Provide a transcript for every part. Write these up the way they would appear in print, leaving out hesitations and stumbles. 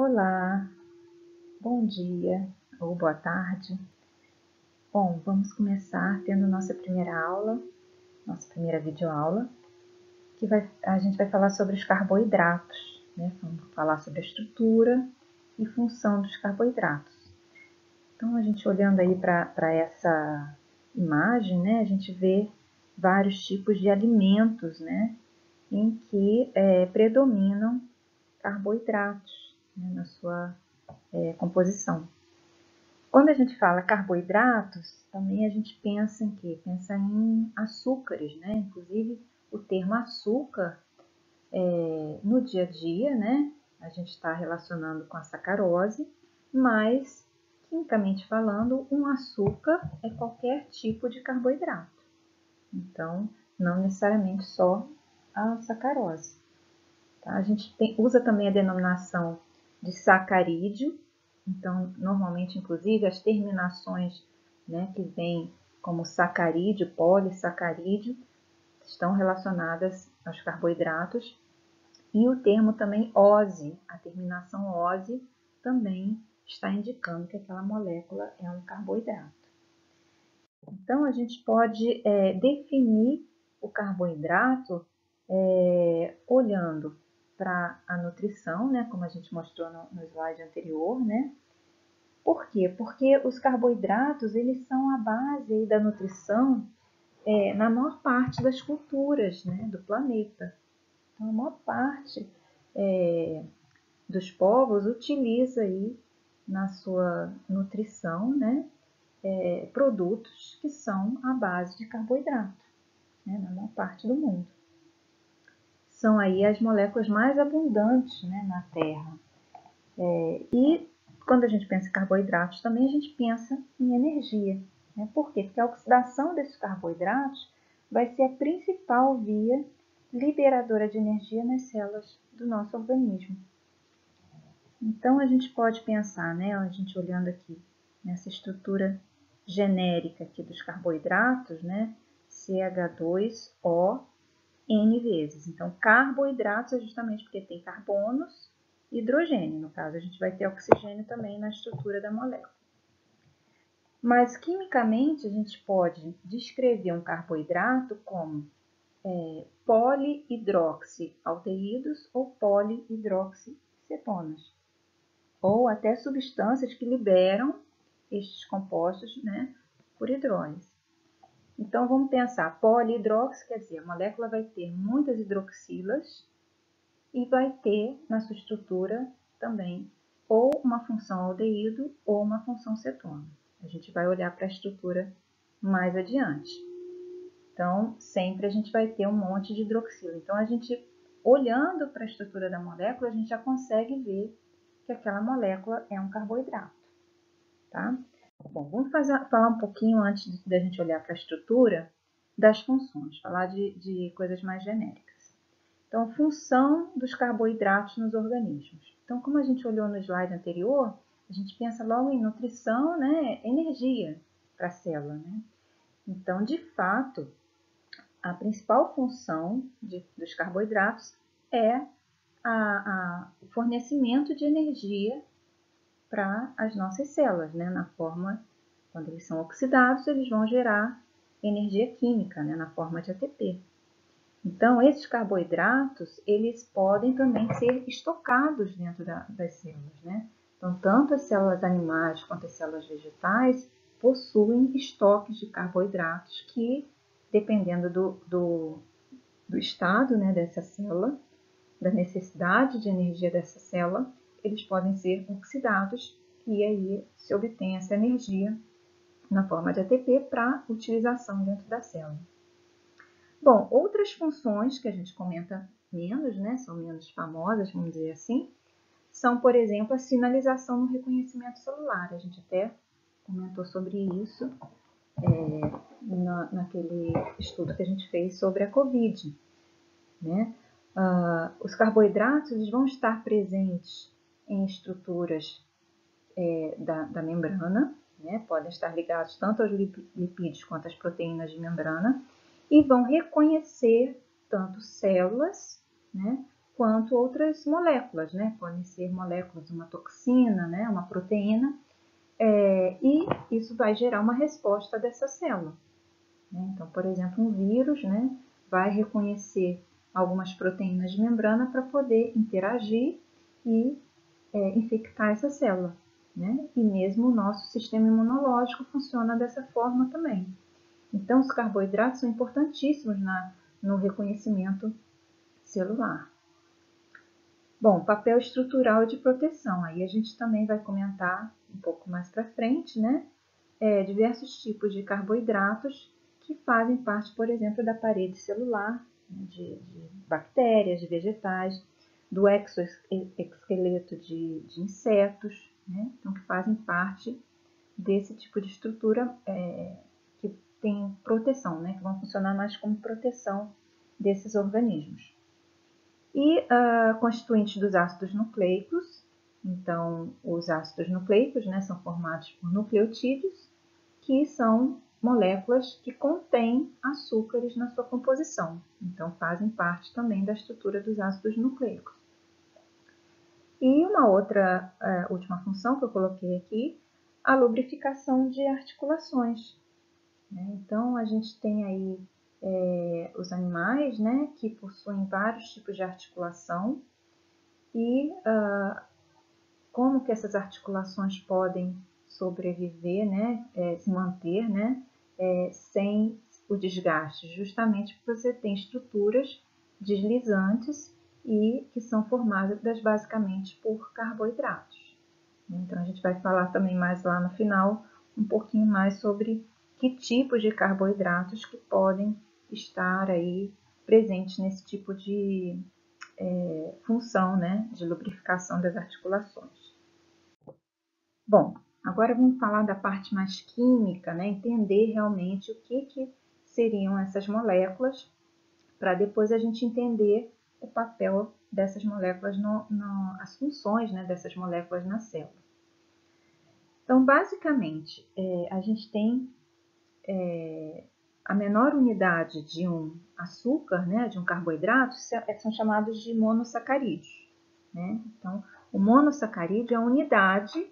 Olá, bom dia ou boa tarde. Bom, vamos começar tendo nossa primeira aula, nossa primeira videoaula, que a gente vai falar sobre os carboidratos, né? Vamos falar sobre a estrutura e função dos carboidratos. Então, a gente olhando aí para essa imagem, né? A gente vê vários tipos de alimentos, né? Em que predominam carboidratos, né? Na sua composição. Quando a gente fala carboidratos, também a gente pensa em quê? Pensa em açúcares, né? Inclusive, o termo açúcar, no dia a dia, né? A gente está relacionando com a sacarose, mas, quimicamente falando, um açúcar é qualquer tipo de carboidrato. Então, não necessariamente só a sacarose. Tá? A gente usa também a denominação de sacarídeo. Então, normalmente, inclusive, as terminações, né, que vêm como sacarídeo, polissacarídeo, estão relacionadas aos carboidratos. E o termo também ose, a terminação ose, também está indicando que aquela molécula é um carboidrato. Então, a gente pode definir o carboidrato olhando para a nutrição, né, como a gente mostrou no slide anterior, né? Por quê? Porque os carboidratos, eles são a base aí da nutrição na maior parte das culturas, né, do planeta. Então, a maior parte dos povos utiliza aí na sua nutrição, né, produtos que são à base de carboidrato, né, na maior parte do mundo. São aí as moléculas mais abundantes, né, na Terra. E quando a gente pensa em carboidratos, também a gente pensa em energia. Né? Por quê? Porque a oxidação desses carboidratos vai ser a principal via liberadora de energia nas células do nosso organismo. Então, a gente pode pensar, né, a gente olhando aqui nessa estrutura genérica aqui dos carboidratos, né, CH2O N vezes. Então, carboidratos é justamente porque tem carbonos e hidrogênio. No caso, a gente vai ter oxigênio também na estrutura da molécula. Mas, quimicamente, a gente pode descrever um carboidrato como polihidroxialdeídos ou polihidroxicetonas. Ou até substâncias que liberam estes compostos, né, por hidrólise. Então, vamos pensar, polihidroxi, quer dizer, a molécula vai ter muitas hidroxilas e vai ter na sua estrutura também ou uma função aldeído ou uma função cetona. A gente vai olhar para a estrutura mais adiante. Então, sempre a gente vai ter um monte de hidroxila. Então, a gente, olhando para a estrutura da molécula, a gente já consegue ver que aquela molécula é um carboidrato, tá? Bom, vamos falar um pouquinho antes da gente olhar para a estrutura das funções, falar de coisas mais genéricas. Então, função dos carboidratos nos organismos. Então, como a gente olhou no slide anterior, a gente pensa logo em nutrição, né, energia para a célula, né? Então, de fato, a principal função dos carboidratos é o fornecimento de energia para as nossas células, né? Na forma, quando eles são oxidados, eles vão gerar energia química, né? Na forma de ATP. Então, esses carboidratos, eles podem também ser estocados dentro das células, né? Então, tanto as células animais quanto as células vegetais possuem estoques de carboidratos que, dependendo do estado, né, dessa célula, da necessidade de energia dessa célula, eles podem ser oxidados e aí se obtém essa energia na forma de ATP para utilização dentro da célula. Bom, outras funções que a gente comenta menos, né, são menos famosas, vamos dizer assim, são, por exemplo, a sinalização no reconhecimento celular. A gente até comentou sobre isso naquele estudo que a gente fez sobre a COVID, né? Os carboidratos eles vão estar presentes em estruturas da membrana, né? Podem estar ligados tanto aos lipídios quanto às proteínas de membrana, e vão reconhecer tanto células, né, quanto outras moléculas, né? Podem ser moléculas de uma toxina, né? Uma proteína, e isso vai gerar uma resposta dessa célula. Né? Então, por exemplo, um vírus, né, vai reconhecer algumas proteínas de membrana para poder interagir e infectar essa célula. Né? E mesmo o nosso sistema imunológico funciona dessa forma também. Então, os carboidratos são importantíssimos no reconhecimento celular. Bom, papel estrutural de proteção. Aí a gente também vai comentar um pouco mais para frente, né? Diversos tipos de carboidratos que fazem parte, por exemplo, da parede celular, né? de bactérias, de vegetais, do exoesqueleto de insetos, né? Então, que fazem parte desse tipo de estrutura que tem proteção, né? Que vão funcionar mais como proteção desses organismos. E constituintes dos ácidos nucleicos. Então, os ácidos nucleicos, né, são formados por nucleotídeos, que são moléculas que contêm açúcares na sua composição. Então, fazem parte também da estrutura dos ácidos nucleicos. E uma outra última função que eu coloquei aqui, a lubrificação de articulações. Né? Então, a gente tem aí os animais, né, que possuem vários tipos de articulação e como que essas articulações podem sobreviver, né, se manter, né, sem o desgaste, justamente porque você tem estruturas deslizantes e que são formadas basicamente por carboidratos. Então a gente vai falar também mais lá no final um pouquinho mais sobre que tipos de carboidratos que podem estar aí presentes nesse tipo de função, né, de lubrificação das articulações. Bom, agora vamos falar da parte mais química, né, entender realmente o que seriam essas moléculas, para depois a gente entender o papel dessas moléculas, as funções, né, dessas moléculas na célula. Então, basicamente, a gente tem a menor unidade de um açúcar, né, de um carboidrato, são chamados de monossacarídeos. Né? Então, o monossacarídeo é a unidade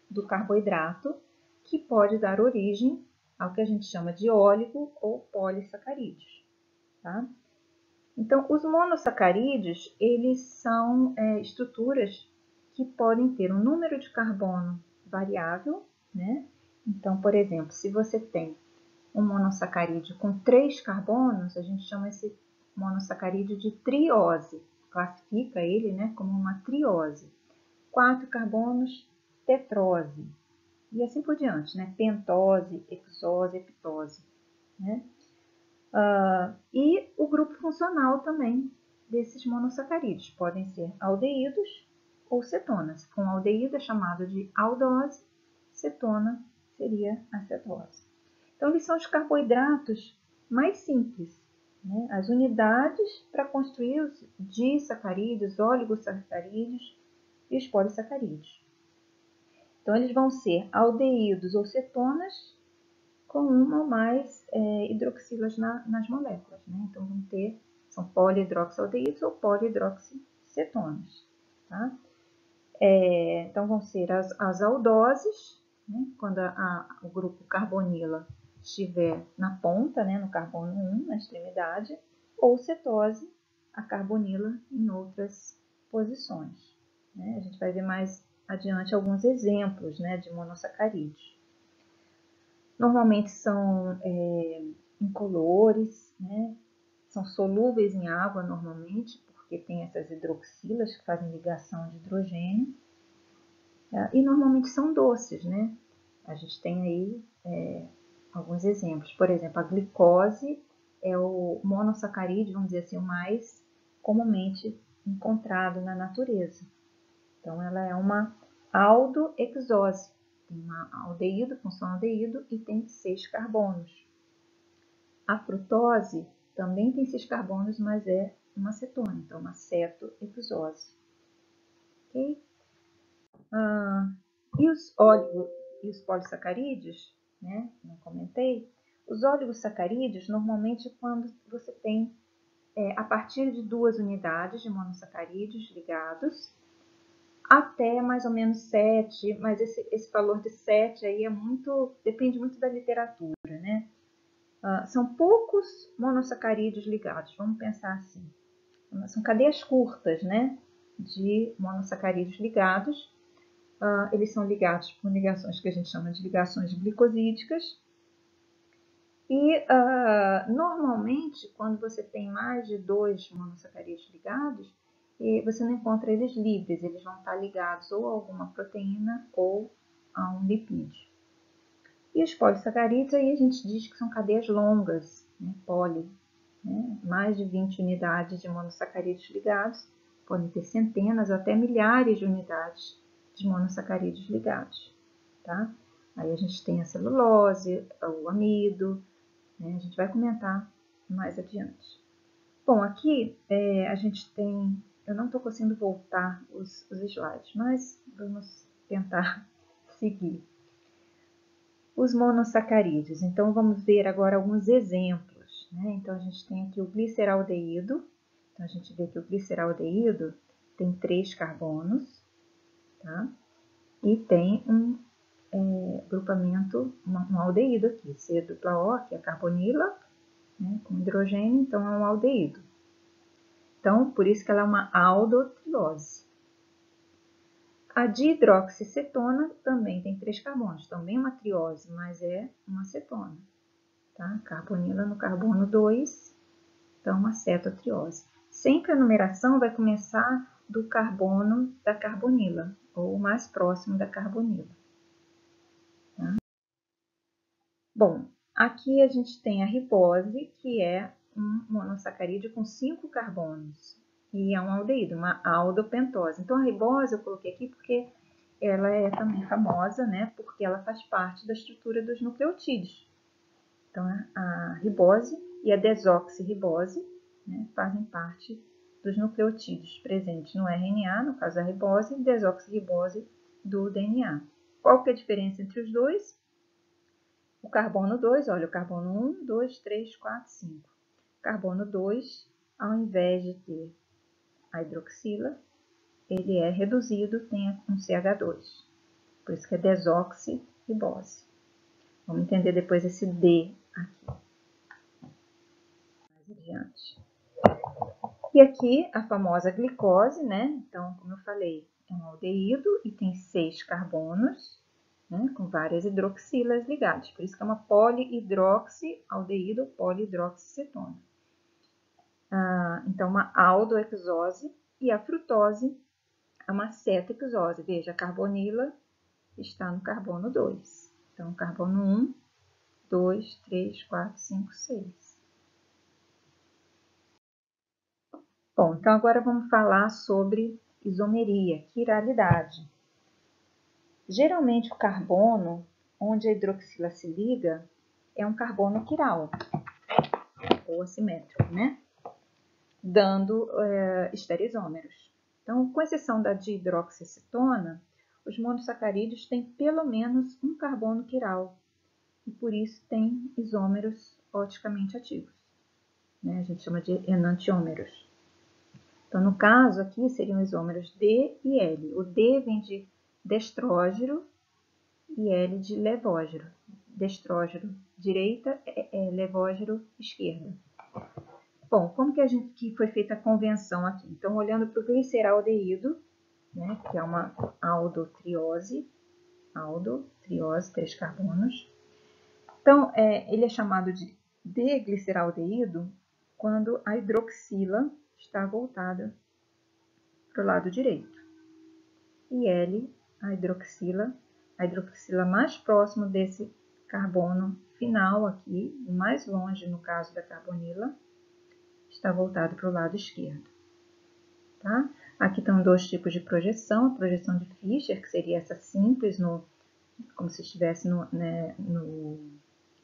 do carboidrato que pode dar origem ao que a gente chama de óligo ou polissacarídeos. Tá? Então, os monossacarídeos, eles são estruturas que podem ter um número de carbono variável, né? Então, por exemplo, se você tem um monossacarídeo com 3 carbonos, a gente chama esse monossacarídeo de triose, classifica ele, né, como uma triose. 4 carbonos, tetrose, e assim por diante, né? Pentose, hexose, heptose, né? E o grupo funcional também desses monossacarídeos podem ser aldeídos ou cetonas. Com aldeído é chamado de aldose, cetona seria a cetose. Então, eles são os carboidratos mais simples. Né? As unidades para construir os disacarídeos, oligosacarídeos e os polissacarídeos. Então, eles vão ser aldeídos ou cetonas com uma ou mais hidroxilas nas moléculas. Né? Então, vão ter, são polihidroxialdeídos ou polihidroxicetonas. Tá? Então, vão ser as aldoses, né? Quando o grupo carbonila estiver na ponta, né? No carbono 1, na extremidade, ou cetose, a carbonila em outras posições. Né? A gente vai ver mais adiante alguns exemplos, né, de monossacarídeos. Normalmente são incolores, né? São solúveis em água normalmente, porque tem essas hidroxilas que fazem ligação de hidrogênio. E normalmente são doces, né? A gente tem aí alguns exemplos. Por exemplo, a glicose é o monossacarídeo, vamos dizer assim, o mais comumente encontrado na natureza. Então, ela é uma aldohexose. Tem uma aldeído, função aldeído, e tem 6 carbonos. A frutose também tem 6 carbonos, mas é uma cetona, então uma cetohexose. Ok? E os óligos e os polissacarídeos, né? Não comentei. Os oligosacarídeos, normalmente, quando você tem a partir de 2 unidades de monossacarídeos ligados, até mais ou menos 7, mas esse valor de 7 aí depende muito da literatura, né? São poucos monossacarídeos ligados, vamos pensar assim. São cadeias curtas, né? De monossacarídeos ligados. Eles são ligados por ligações que a gente chama de ligações glicosídicas. E normalmente, quando você tem mais de 2 monossacarídeos ligados, você não encontra eles livres, eles vão estar ligados ou a alguma proteína ou a um lipídio. E os polissacarídeos, aí a gente diz que são cadeias longas, né? Poli, né? Mais de 20 unidades de monossacarídeos ligados, podem ter centenas ou até milhares de unidades de monossacarídeos ligados. Tá? Aí a gente tem a celulose, o amido, né? A gente vai comentar mais adiante. Bom, aqui a gente tem... Eu não estou conseguindo voltar os slides, mas vamos tentar seguir. Os monossacarídeos. Então, vamos ver agora alguns exemplos, né? Então, a gente tem aqui o gliceraldeído. Então, a gente vê que o gliceraldeído tem 3 carbonos, tá? E tem um grupamento, um aldeído aqui, C-O, que é a carbonila, né, com hidrogênio, então é um aldeído. Então, por isso que ela é uma aldotriose. A dihidroxicetona também tem 3 carbonos, também uma triose, mas é uma cetona. Tá? Carbonila no carbono 2, então uma cetotriose. Sempre a numeração vai começar do carbono da carbonila, ou mais próximo da carbonila. Tá? Bom, aqui a gente tem a ribose, que é um monossacarídeo com 5 carbonos. E é um aldeído, uma aldopentose. Então, a ribose eu coloquei aqui porque ela é também famosa, né? Porque ela faz parte da estrutura dos nucleotídeos. Então, a ribose e a desoxirribose, né, fazem parte dos nucleotídeos presentes no RNA, no caso da ribose, e desoxirribose do DNA. Qual que é a diferença entre os dois? O carbono 2, olha, o carbono 1, 2, 3, 4, 5. Carbono 2, ao invés de ter a hidroxila, ele é reduzido, tem um CH2. Por isso que é desoxirribose. Vamos entender depois esse D aqui. Mais adiante. E aqui a famosa glicose, né? Então, como eu falei, é um aldeído e tem 6 carbonos, né? Com várias hidroxilas ligadas. Por isso que é uma polihidroxialdeído ou polihidroxicetona. Então, uma aldohexose e a frutose é uma cetohexose. Veja, a carbonila está no carbono 2. Então, carbono 1, 2, 3, 4, 5, 6. Bom, então agora vamos falar sobre isomeria, quiralidade. Geralmente o carbono, onde a hidroxila se liga, é um carbono quiral, ou assimétrico, né? Dando estereisômeros. Então, com exceção da dihidroxicetona, os monossacarídeos têm pelo menos um carbono quiral, e por isso têm isômeros oticamente ativos, né? A gente chama de enantiômeros. Então, no caso aqui, seriam isômeros D e L. O D vem de destrógeno e L de levógeno. Destrógeno direita, levógeno esquerda. Bom, como que foi feita a convenção aqui? Então, olhando para o gliceraldeído, né, que é uma aldotriose, 3 carbonos. Então, ele é chamado de D-gliceraldeído quando a hidroxila está voltada para o lado direito. E L, a hidroxila mais próximo desse carbono final aqui, mais longe no caso da carbonila, está voltado para o lado esquerdo. Tá? Aqui estão 2 tipos de projeção, a projeção de Fischer, que seria essa simples, como se estivesse no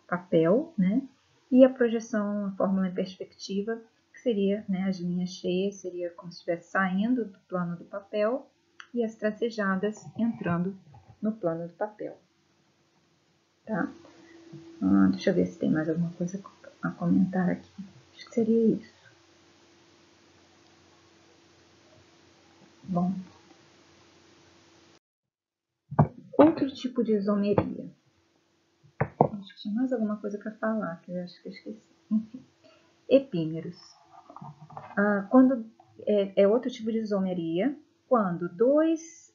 papel, né? E a projeção, a fórmula em perspectiva, que seria, né, as linhas cheias, seria como se estivesse saindo do plano do papel e as tracejadas entrando no plano do papel. Tá? Deixa eu ver se tem mais alguma coisa a comentar aqui. Acho que seria isso. Bom, outro tipo de isomeria. Acho que tinha mais alguma coisa para falar, que eu acho que eu esqueci. Enfim, epímeros. Quando é outro tipo de isomeria, quando dois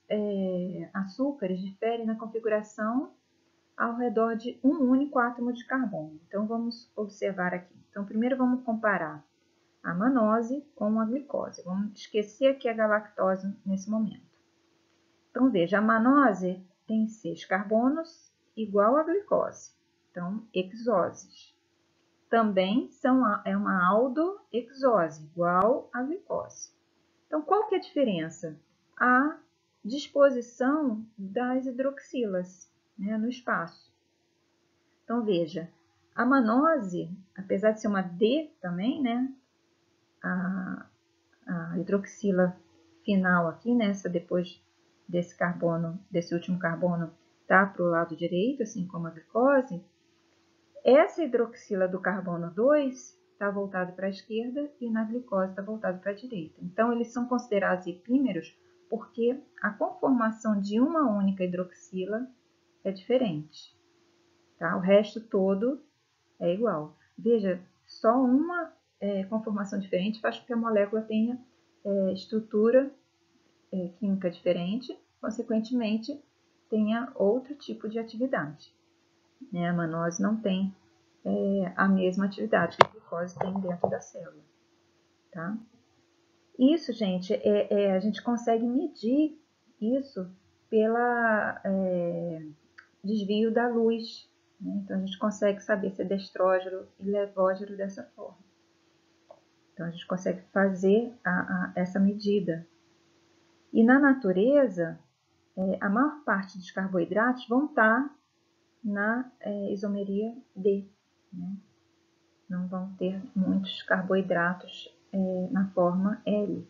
açúcares diferem na configuração ao redor de um único átomo de carbono. Então, vamos observar aqui. Então, primeiro vamos comparar a manose com a glicose. Vamos esquecer aqui a galactose nesse momento. Então, veja, a manose tem 6 carbonos igual a glicose. Então, hexoses. Também é uma aldohexose, igual a glicose. Então, qual que é a diferença? A disposição das hidroxilas, né, no espaço. Então, veja, a manose, apesar de ser uma D também, né, a hidroxila final aqui, nessa depois desse carbono, desse último carbono, tá para o lado direito, assim como a glicose. Essa hidroxila do carbono 2 está voltada para a esquerda e na glicose está voltada para a direita. Então, eles são considerados epímeros porque a conformação de uma única hidroxila é diferente. Tá? O resto todo é igual. Veja, só uma conformação diferente faz com que a molécula tenha estrutura química diferente, consequentemente, tenha outro tipo de atividade. Né? A manose não tem a mesma atividade que a glicose tem dentro da célula. Tá? Isso, gente, a gente consegue medir isso pela desvio da luz. Né? Então, a gente consegue saber se é destrógeno e levógeno dessa forma. Então, a gente consegue fazer essa medida. E na natureza, a maior parte dos carboidratos vão estar na isomeria D. Né? Não vão ter muitos carboidratos na forma L,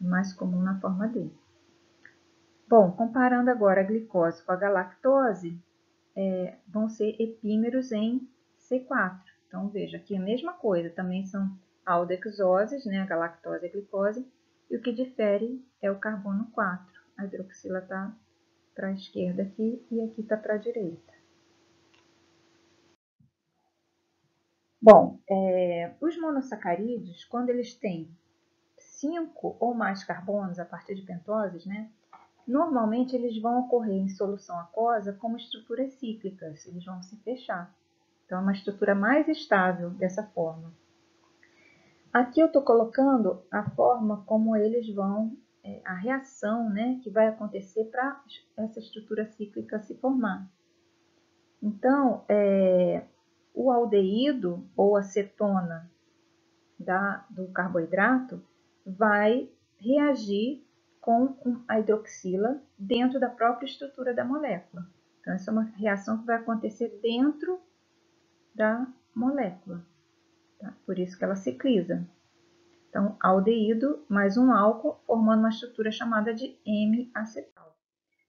mais comum na forma D. Bom, comparando agora a glicose com a galactose, vão ser epímeros em C4. Então, veja, aqui a mesma coisa, também são aldehexoses, né, a galactose e a glicose, e o que difere é o carbono 4. A hidroxila está para a esquerda aqui e aqui está para a direita. Bom, os monossacarídeos, quando eles têm 5 ou mais carbonos a partir de pentoses, né, normalmente eles vão ocorrer em solução aquosa como estruturas cíclicas, eles vão se fechar. Então, é uma estrutura mais estável dessa forma. Aqui eu estou colocando a forma como eles vão, a reação, né, que vai acontecer para essa estrutura cíclica se formar. Então, o aldeído ou acetona do carboidrato vai reagir com a hidroxila dentro da própria estrutura da molécula. Então, essa é uma reação que vai acontecer dentro da molécula. Tá? Por isso que ela cicliza. Então, aldeído mais um álcool formando uma estrutura chamada de M-acetal.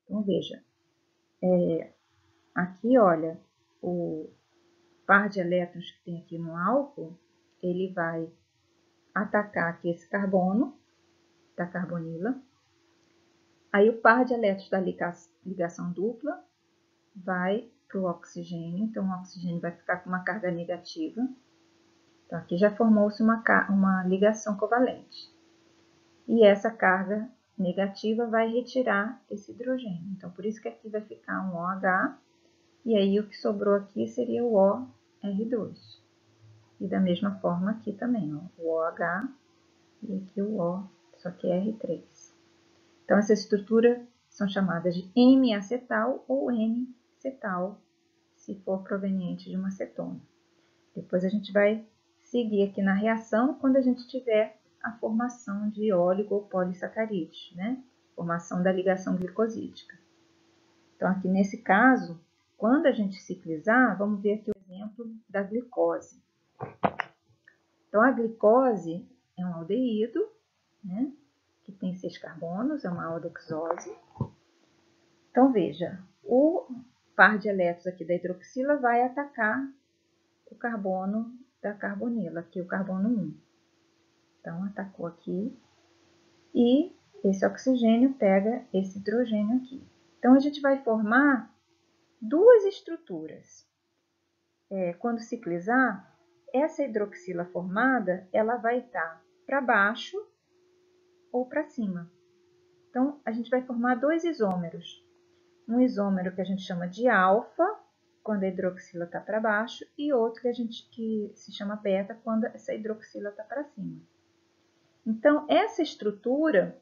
Então, veja, aqui, olha, o par de elétrons que tem aqui no álcool, ele vai atacar aqui esse carbono, da carbonila. Aí o par de elétrons da ligação dupla vai para o oxigênio, então o oxigênio vai ficar com uma carga negativa. Então aqui já formou-se uma ligação covalente. E essa carga negativa vai retirar esse hidrogênio. Então por isso que aqui vai ficar um OH, e aí o que sobrou aqui seria o OR2. E da mesma forma aqui também, ó, o OH e aqui o O, só que é R3. Então, essa estrutura são chamadas de M-acetal ou N-cetal, se for proveniente de uma cetona. Depois a gente vai seguir aqui na reação quando a gente tiver a formação de óligo ou polissacarídeos, né? Formação da ligação glicosídica. Então, aqui nesse caso, quando a gente ciclizar, vamos ver aqui o exemplo da glicose. Então, a glicose é um aldeído, né? Que tem 6 carbonos, é uma aldehexose. Então, veja, o par de elétrons aqui da hidroxila vai atacar o carbono da carbonila, aqui o carbono 1. Então, atacou aqui. E esse oxigênio pega esse hidrogênio aqui. Então, a gente vai formar duas estruturas. Quando ciclizar, essa hidroxila formada, ela vai estar para baixo ou para cima. Então, a gente vai formar dois isômeros. Um isômero que a gente chama de alfa, quando a hidroxila está para baixo, e outro que se chama beta, quando essa hidroxila está para cima. Então, essa estrutura,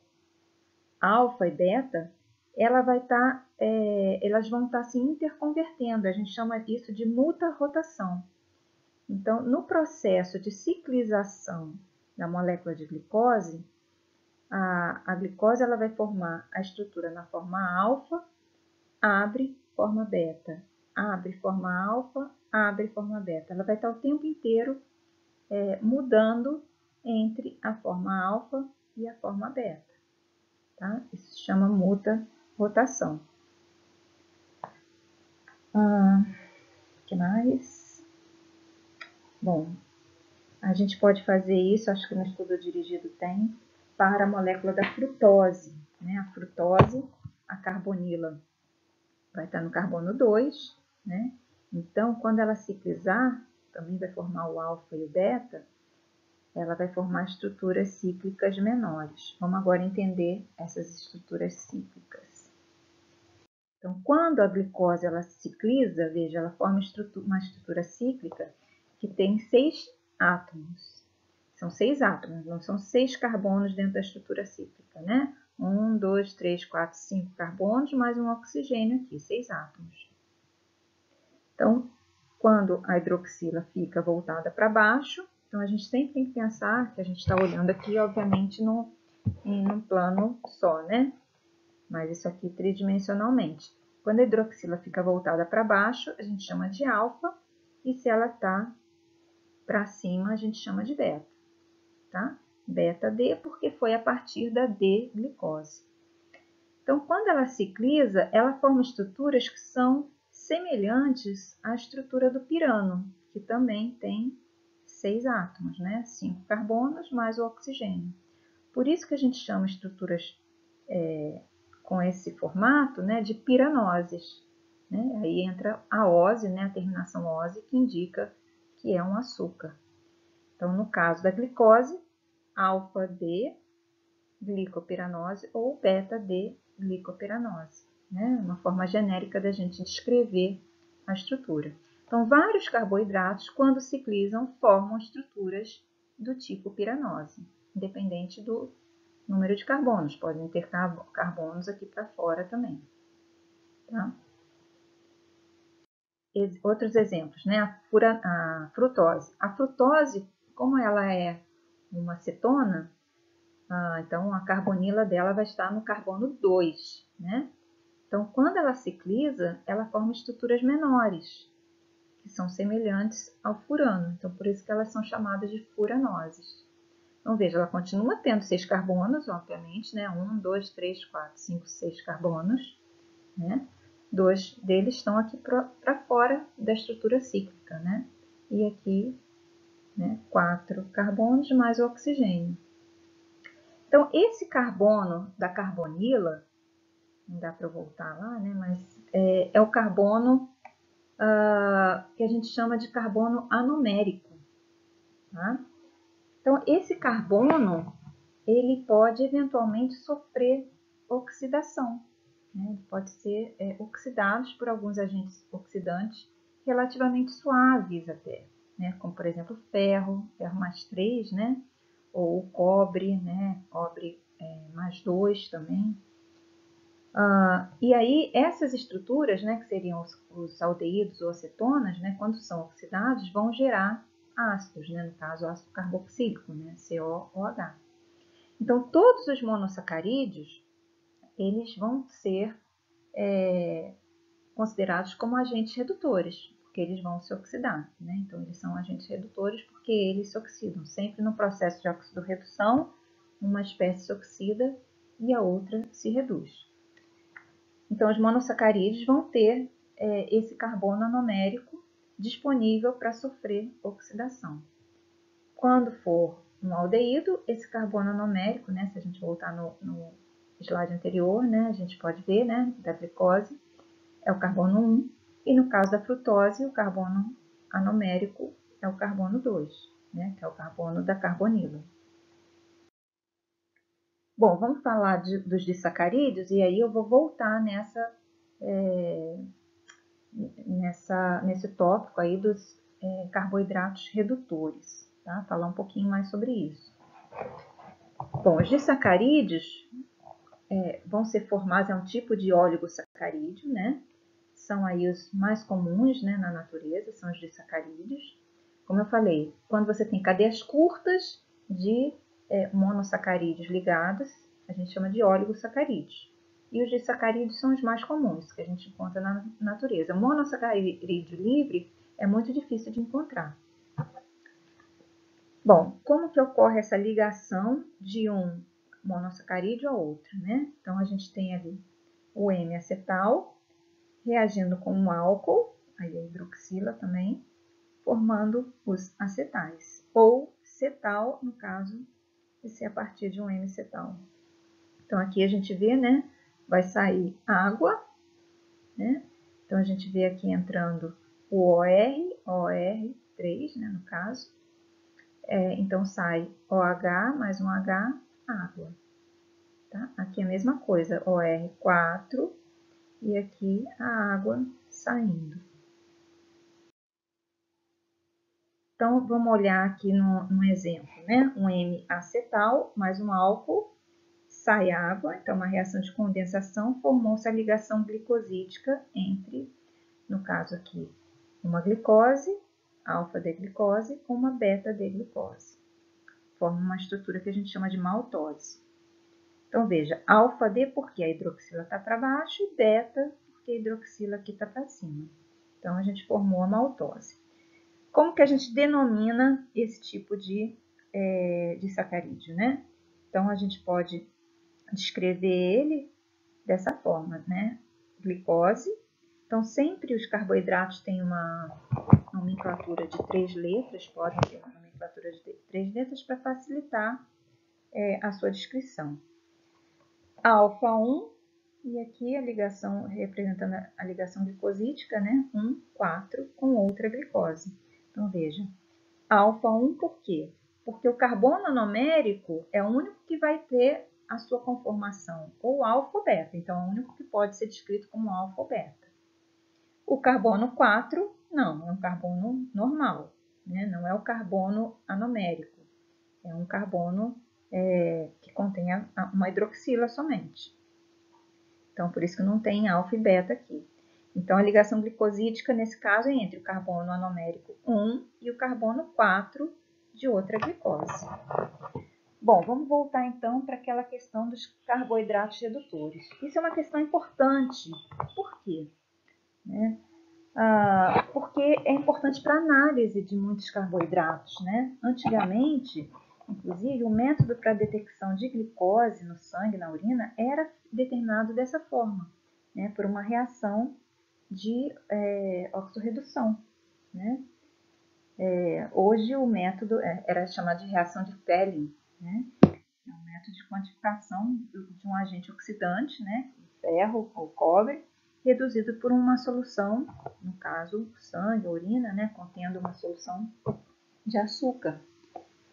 alfa e beta, elas vão estar se interconvertendo. A gente chama isso de muta-rotação. Então, no processo de ciclização da molécula de glicose, a glicose ela vai formar a estrutura na forma alfa, abre, forma beta, abre, forma alfa, abre, forma beta. Ela vai estar o tempo inteiro mudando entre a forma alfa e a forma beta. Tá? Isso se chama muta-rotação. Que mais? Bom, a gente pode fazer isso, acho que no estudo dirigido tem, para a molécula da frutose. Né? A frutose, a carbonila, vai estar no carbono 2, né? Então, quando ela ciclizar, também vai formar o alfa e o beta, ela vai formar estruturas cíclicas menores. Vamos agora entender essas estruturas cíclicas. Então, quando a glicose ela cicliza, veja, ela forma uma estrutura cíclica que tem 6 átomos. São 6 átomos, não são 6 carbonos dentro da estrutura cíclica, né? 1, 2, 3, 4, 5 carbonos, mais um oxigênio aqui, 6 átomos. Então, quando a hidroxila fica voltada para baixo, então a gente sempre tem que pensar que a gente está olhando aqui, obviamente, num plano só, né? Mas isso aqui tridimensionalmente. Quando a hidroxila fica voltada para baixo, a gente chama de alfa, e se ela está para cima, a gente chama de beta, tá? Beta D, porque foi a partir da D-glicose. Então, quando ela cicliza, ela forma estruturas que são semelhantes à estrutura do pirano, que também tem 6 átomos, né? 5 carbonos mais o oxigênio. Por isso que a gente chama estruturas com esse formato, né, de piranoses. Né? Aí entra a ose, né, a terminação ose, que indica que é um açúcar. Então, no caso da glicose, alfa-D, glicopiranose, ou beta-D, glicopiranose. Né? Uma forma genérica da gente descrever a estrutura. Então, vários carboidratos, quando ciclizam, formam estruturas do tipo piranose, independente do número de carbonos. Podem ter carbonos aqui para fora também. Tá? Outros exemplos, né? A frutose. A frutose, como ela é uma cetona, então a carbonila dela vai estar no carbono 2, né? Então, quando ela cicliza, ela forma estruturas menores, que são semelhantes ao furano. Então, por isso que elas são chamadas de furanoses. Então, veja, ela continua tendo 6 carbonos, obviamente, né? 1, 2, 3, 4, 5, 6 carbonos, né? 2 deles estão aqui para fora da estrutura cíclica, né? E aqui, né, 4 carbonos mais o oxigênio. Então, esse carbono da carbonila, não dá para eu voltar lá, né? Mas é o carbono que a gente chama de carbono anomérico. Tá? Então, esse carbono, ele pode eventualmente sofrer oxidação. Né? Ele pode ser oxidado por alguns agentes oxidantes relativamente suaves até, né? Como, por exemplo, ferro mais 3, né? Ou o cobre, né? Cobre mais 2 também. E aí, essas estruturas, né, que seriam os aldeídos ou acetonas, né, quando são oxidados, vão gerar ácidos, né, no caso, ácido carboxílico, né, COOH. Então, todos os monossacarídeos, eles vão ser considerados como agentes redutores, porque eles vão se oxidar. Né? Então, eles são agentes redutores porque eles se oxidam. Sempre no processo de oxidorredução, uma espécie se oxida e a outra se reduz. Então, os monossacarídeos vão ter esse carbono anomérico disponível para sofrer oxidação. Quando for um aldeído, esse carbono anomérico, né, se a gente voltar no slide anterior, né, a gente pode ver, né, da glicose, é o carbono 1, e no caso da frutose, o carbono anomérico é o carbono 2, né, que é o carbono da carbonila. Bom, vamos falar dos disacarídeos, e aí eu vou voltar nesse tópico aí dos carboidratos redutores, tá? Falar um pouquinho mais sobre isso. Bom, os disacarídeos vão ser formados, é um tipo de oligosacarídeo, né? São aí os mais comuns, né, na natureza, são os disacarídeos. Como eu falei, quando você tem cadeias curtas de monossacarídeos ligadas, a gente chama de oligosacarídeos. E os disacarídeos são os mais comuns que a gente encontra na natureza. Monossacarídeo livre é muito difícil de encontrar. Bom, como que ocorre essa ligação de um monossacarídeo a outro, né? Então, a gente tem ali o M-acetal reagindo com um álcool, aí a hidroxila também, formando os acetais. Ou cetal, no caso, de ser a partir de um M-cetal. Então, aqui a gente vê, né? Vai sair água, né? Então, a gente vê aqui entrando o OR3, né, no caso. Então, sai OH mais um H, água. Tá? Aqui é a mesma coisa, OR4 e aqui a água saindo. Então, vamos olhar aqui no exemplo, né? Um M-acetal mais um álcool, sai água, então uma reação de condensação, formou-se a ligação glicosídica entre, no caso aqui, uma glicose, alfa-D-glicose, com uma beta-D-glicose. Forma uma estrutura que a gente chama de maltose. Então, veja, alfa-D porque a hidroxila está para baixo e beta porque a hidroxila aqui está para cima. Então, a gente formou a maltose. Como que a gente denomina esse tipo de sacarídeo, né? Então, a gente pode descrever ele dessa forma, né? Glicose. Então, sempre os carboidratos têm uma nomenclatura de 3 letras, podem ter uma nomenclatura de 3 letras para facilitar a sua descrição. Alfa 1, e aqui a ligação representando a ligação glicosídica, né? 1, 4, com outra glicose. Então, veja, alfa 1 por quê? Porque o carbono anomérico é o único que vai ter a sua conformação, ou alfa ou beta, então é o único que pode ser descrito como alfa ou beta. O carbono 4, não, é um carbono normal, né? Não é o carbono anomérico, é um carbono que contém uma hidroxila somente. Então, por isso que não tem alfa e beta aqui. Então, a ligação glicosídica, nesse caso, é entre o carbono anomérico 1 e o carbono 4 de outra glicose. Bom, vamos voltar então para aquela questão dos carboidratos redutores. Isso é uma questão importante. Por quê? Porque é importante para a análise de muitos carboidratos, né? Antigamente, inclusive, o método para a detecção de glicose no sangue, na urina, era determinado dessa forma, né? Por uma reação de oxorredução, né? Hoje o método era chamado de reação de Fehling, né? É um método de quantificação de um agente oxidante, né? Ferro ou cobre, reduzido por uma solução, no caso sangue, urina, né? Contendo uma solução de açúcar.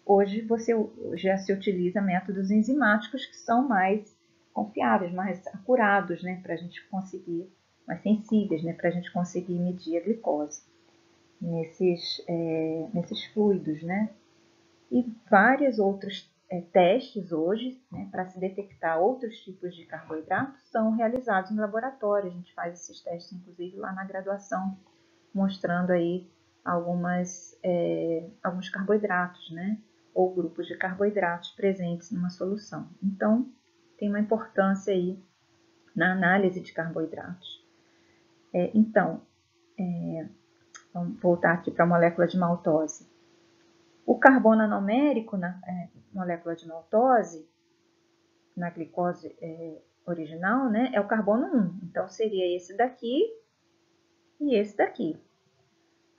Hoje já se utiliza métodos enzimáticos que são mais confiáveis, mais acurados, né? Para a gente conseguir, mais sensíveis, né? Para a gente conseguir medir a glicose nesses fluidos, né? E vários outros testes hoje, né, para se detectar outros tipos de carboidratos, são realizados no laboratório. A gente faz esses testes, inclusive, lá na graduação, mostrando aí alguns carboidratos, né, ou grupos de carboidratos presentes numa solução. Então, tem uma importância aí na análise de carboidratos. Vamos voltar aqui para a molécula de maltose. O carbono anomérico na molécula de maltose, na glicose original, né, é o carbono 1. Então, seria esse daqui e esse daqui.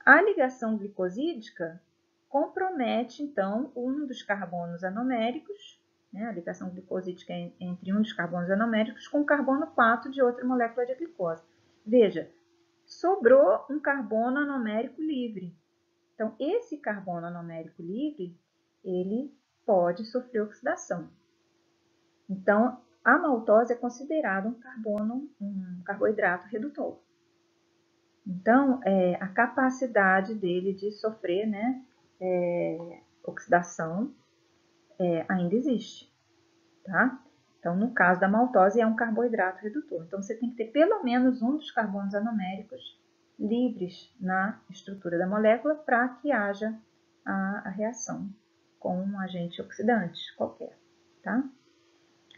A ligação glicosídica compromete, então, um dos carbonos anoméricos né, a ligação glicosídica entre um dos carbonos anoméricos com o carbono 4 de outra molécula de glicose. Veja, sobrou um carbono anomérico livre. Então, esse carbono anomérico livre, ele pode sofrer oxidação. Então, a maltose é considerada um carboidrato redutor. Então, a capacidade dele de sofrer, né, oxidação ainda existe, tá? Então, no caso da maltose, é um carboidrato redutor. Então, você tem que ter pelo menos um dos carbonos anoméricos livres na estrutura da molécula para que haja a reação com um agente oxidante qualquer, tá?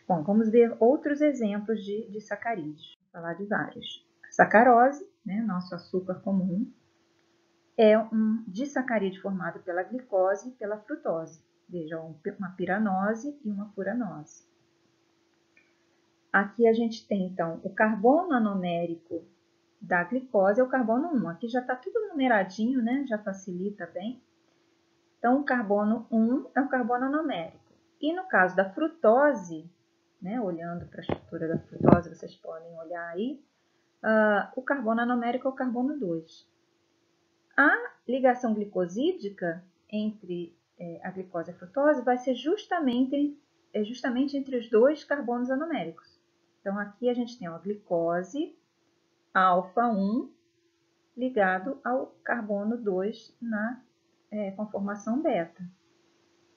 Bom, vamos ver outros exemplos de sacarídeos. Vou falar de vários. A sacarose, né, nosso açúcar comum, é um disacarídeo formado pela glicose e pela frutose. Veja, uma piranose e uma furanose. Aqui a gente tem, então, o carbono anomérico da glicose é o carbono 1. Aqui já está tudo numeradinho, né? Já facilita bem. Então, o carbono 1 é o carbono anomérico. E no caso da frutose, né, olhando para a estrutura da frutose, vocês podem olhar aí, o carbono anomérico é o carbono 2. A ligação glicosídica entre a glicose e a frutose vai ser justamente entre os dois carbonos anoméricos. Então, aqui a gente tem a glicose alfa 1 ligado ao carbono 2 na conformação beta.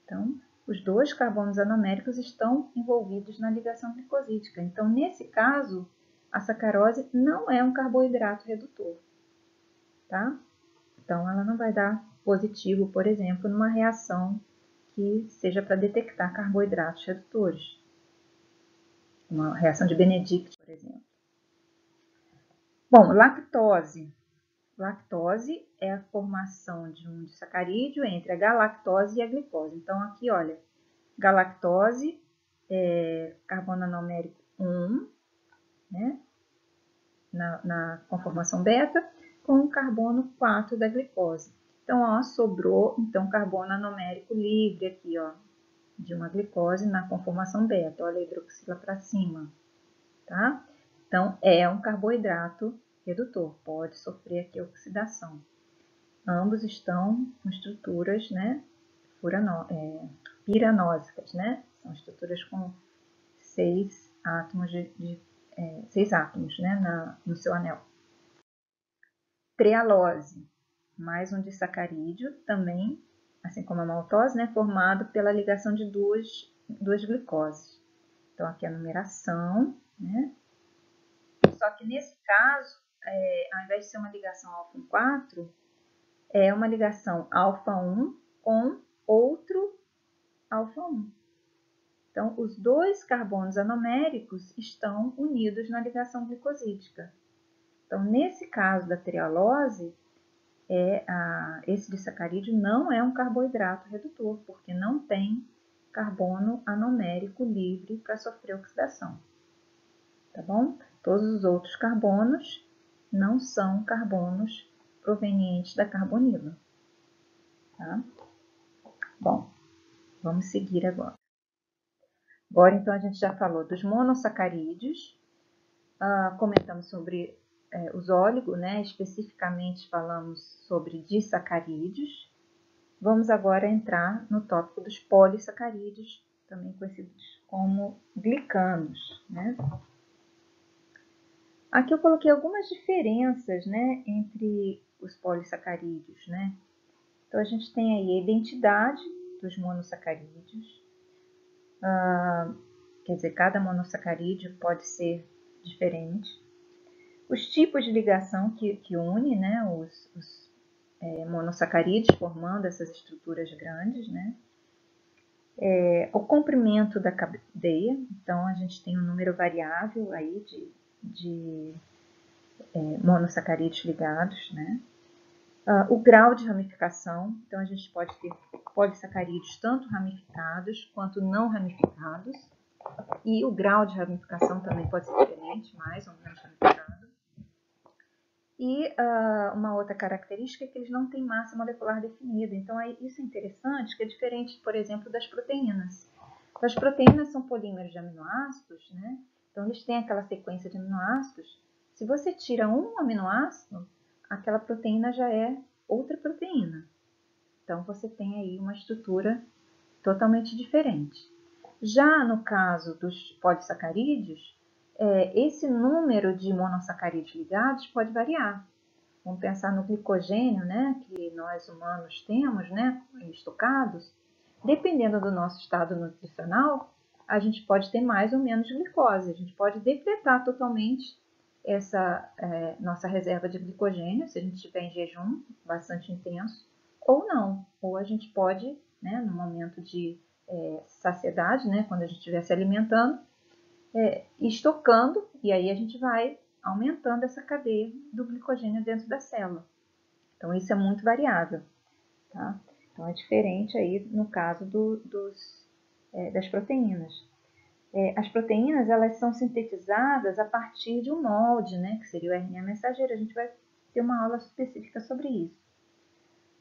Então, os dois carbonos anoméricos estão envolvidos na ligação glicosídica. Então, nesse caso, a sacarose não é um carboidrato redutor, tá? Então, ela não vai dar positivo, por exemplo, numa reação que seja para detectar carboidratos redutores. Uma reação de Benedict, por exemplo. Bom, lactose. Lactose é a formação de um disacarídeo entre a galactose e a glicose. Então, aqui, olha, galactose, carbono anomérico 1, né, na conformação beta, com o carbono 4 da glicose. Então, ó, sobrou então carbono anomérico livre aqui, ó, de uma glicose na conformação beta. Olha a hidroxila para cima, tá? Então, é um carboidrato redutor, pode sofrer aqui oxidação. Ambos estão com estruturas, né, piranósicas, né? São estruturas com 6 átomos, 6 átomos, né, no seu anel. Trealose, mais um disacarídeo, também, assim como a maltose, né, formado pela ligação de duas glicoses. Então, aqui a numeração, né? Só que nesse caso, ao invés de ser uma ligação alfa 4, é uma ligação alfa 1 com outro alfa 1. Então, os dois carbonos anoméricos estão unidos na ligação glicosídica. Então, nesse caso da trealose, esse disacarídeo não é um carboidrato redutor, porque não tem carbono anomérico livre para sofrer oxidação. Tá bom? Todos os outros carbonos não são carbonos provenientes da carbonila. Tá? Bom, vamos seguir agora. Agora, então, a gente já falou dos monossacarídeos, comentamos sobre os óligos, né? Especificamente falamos sobre disacarídeos. Vamos agora entrar no tópico dos polissacarídeos, também conhecidos como glicanos, né? Aqui eu coloquei algumas diferenças, né, entre os polissacarídeos, né? Então, a gente tem aí a identidade dos monossacarídeos. Quer dizer, cada monossacarídeo pode ser diferente. Os tipos de ligação que une, né, os monossacarídeos, formando essas estruturas grandes, né? O comprimento da cadeia, então a gente tem um número variável aí de monossacarídeos ligados, né? O grau de ramificação, então a gente pode ter polissacarídeos tanto ramificados quanto não ramificados, e o grau de ramificação também pode ser diferente, mais ou menos ramificado. E uma outra característica é que eles não têm massa molecular definida, então isso é interessante, que é diferente, por exemplo, das proteínas. As proteínas são polímeros de aminoácidos, né? Então, eles têm aquela sequência de aminoácidos. Se você tira um aminoácido, aquela proteína já é outra proteína. Então, você tem aí uma estrutura totalmente diferente. Já no caso dos polissacarídeos, esse número de monossacarídeos ligados pode variar. Vamos pensar no glicogênio, né, que nós humanos temos, né, estocados. Dependendo do nosso estado nutricional, a gente pode ter mais ou menos glicose. A gente pode depletar totalmente essa nossa reserva de glicogênio, se a gente estiver em jejum bastante intenso, ou não. Ou a gente pode, né, no momento de saciedade, né, quando a gente estiver se alimentando, estocando, e aí a gente vai aumentando essa cadeia do glicogênio dentro da célula. Então, isso é muito variável, tá? Então, é diferente aí no caso das proteínas. As proteínas, elas são sintetizadas a partir de um molde, né, que seria o RNA mensageiro. A gente vai ter uma aula específica sobre isso.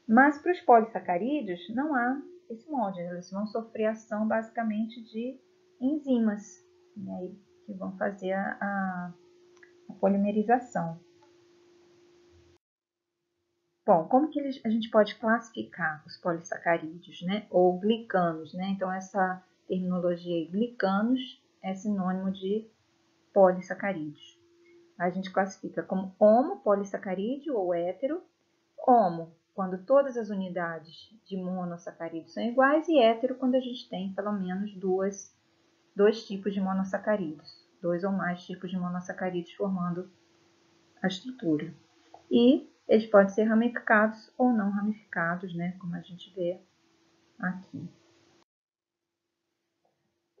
Mas para os polissacarídeos, não há esse molde. Eles vão sofrer ação, basicamente, de enzimas, né, que vão fazer a polimerização. Bom, como que a gente pode classificar os polissacarídeos, né? Ou glicanos, né? Então, essa terminologia aí, glicanos, é sinônimo de polissacarídeos. A gente classifica como homopolissacarídeo ou hétero. Homo, quando todas as unidades de monossacarídeos são iguais, e hétero, quando a gente tem pelo menos dois tipos de monossacarídeos, dois ou mais tipos de monossacarídeos formando a estrutura. E eles podem ser ramificados ou não ramificados, né, como a gente vê aqui.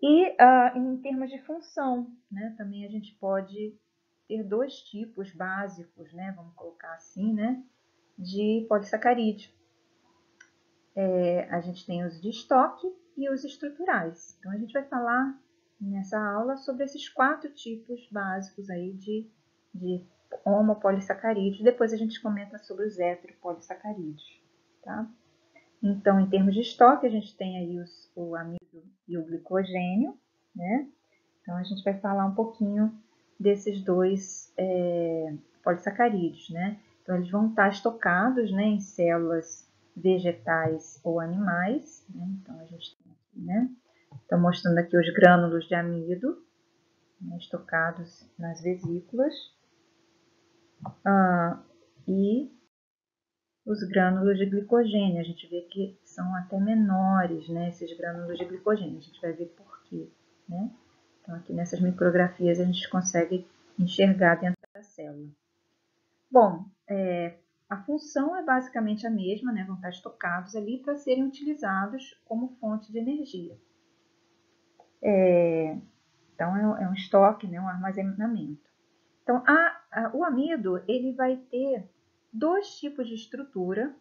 E em termos de função, né, também a gente pode ter dois tipos básicos, né, vamos colocar assim, né, de polissacarídeo. A gente tem os de estoque e os estruturais. Então, a gente vai falar nessa aula sobre esses 4 tipos básicos aí de homopolissacarídeos. Depois a gente comenta sobre os heteropolissacarídeos, tá? Então, em termos de estoque, a gente tem aí o amido e o glicogênio, né? Então, a gente vai falar um pouquinho desses dois polissacarídeos, né? Então, eles vão estar estocados, né, em células vegetais ou animais, né? Então, a gente tem aqui, né? Estou mostrando aqui os grânulos de amido, né, estocados nas vesículas. E os grânulos de glicogênio, a gente vê que são até menores, né, esses grânulos de glicogênio. A gente vai ver por quê, né? Então, aqui nessas micrografias a gente consegue enxergar dentro da célula. Bom, a função é basicamente a mesma, né? Vão estar estocados ali para serem utilizados como fonte de energia. Então, é um estoque, né? Um armazenamento. Então, o amido ele vai ter dois tipos de estrutura,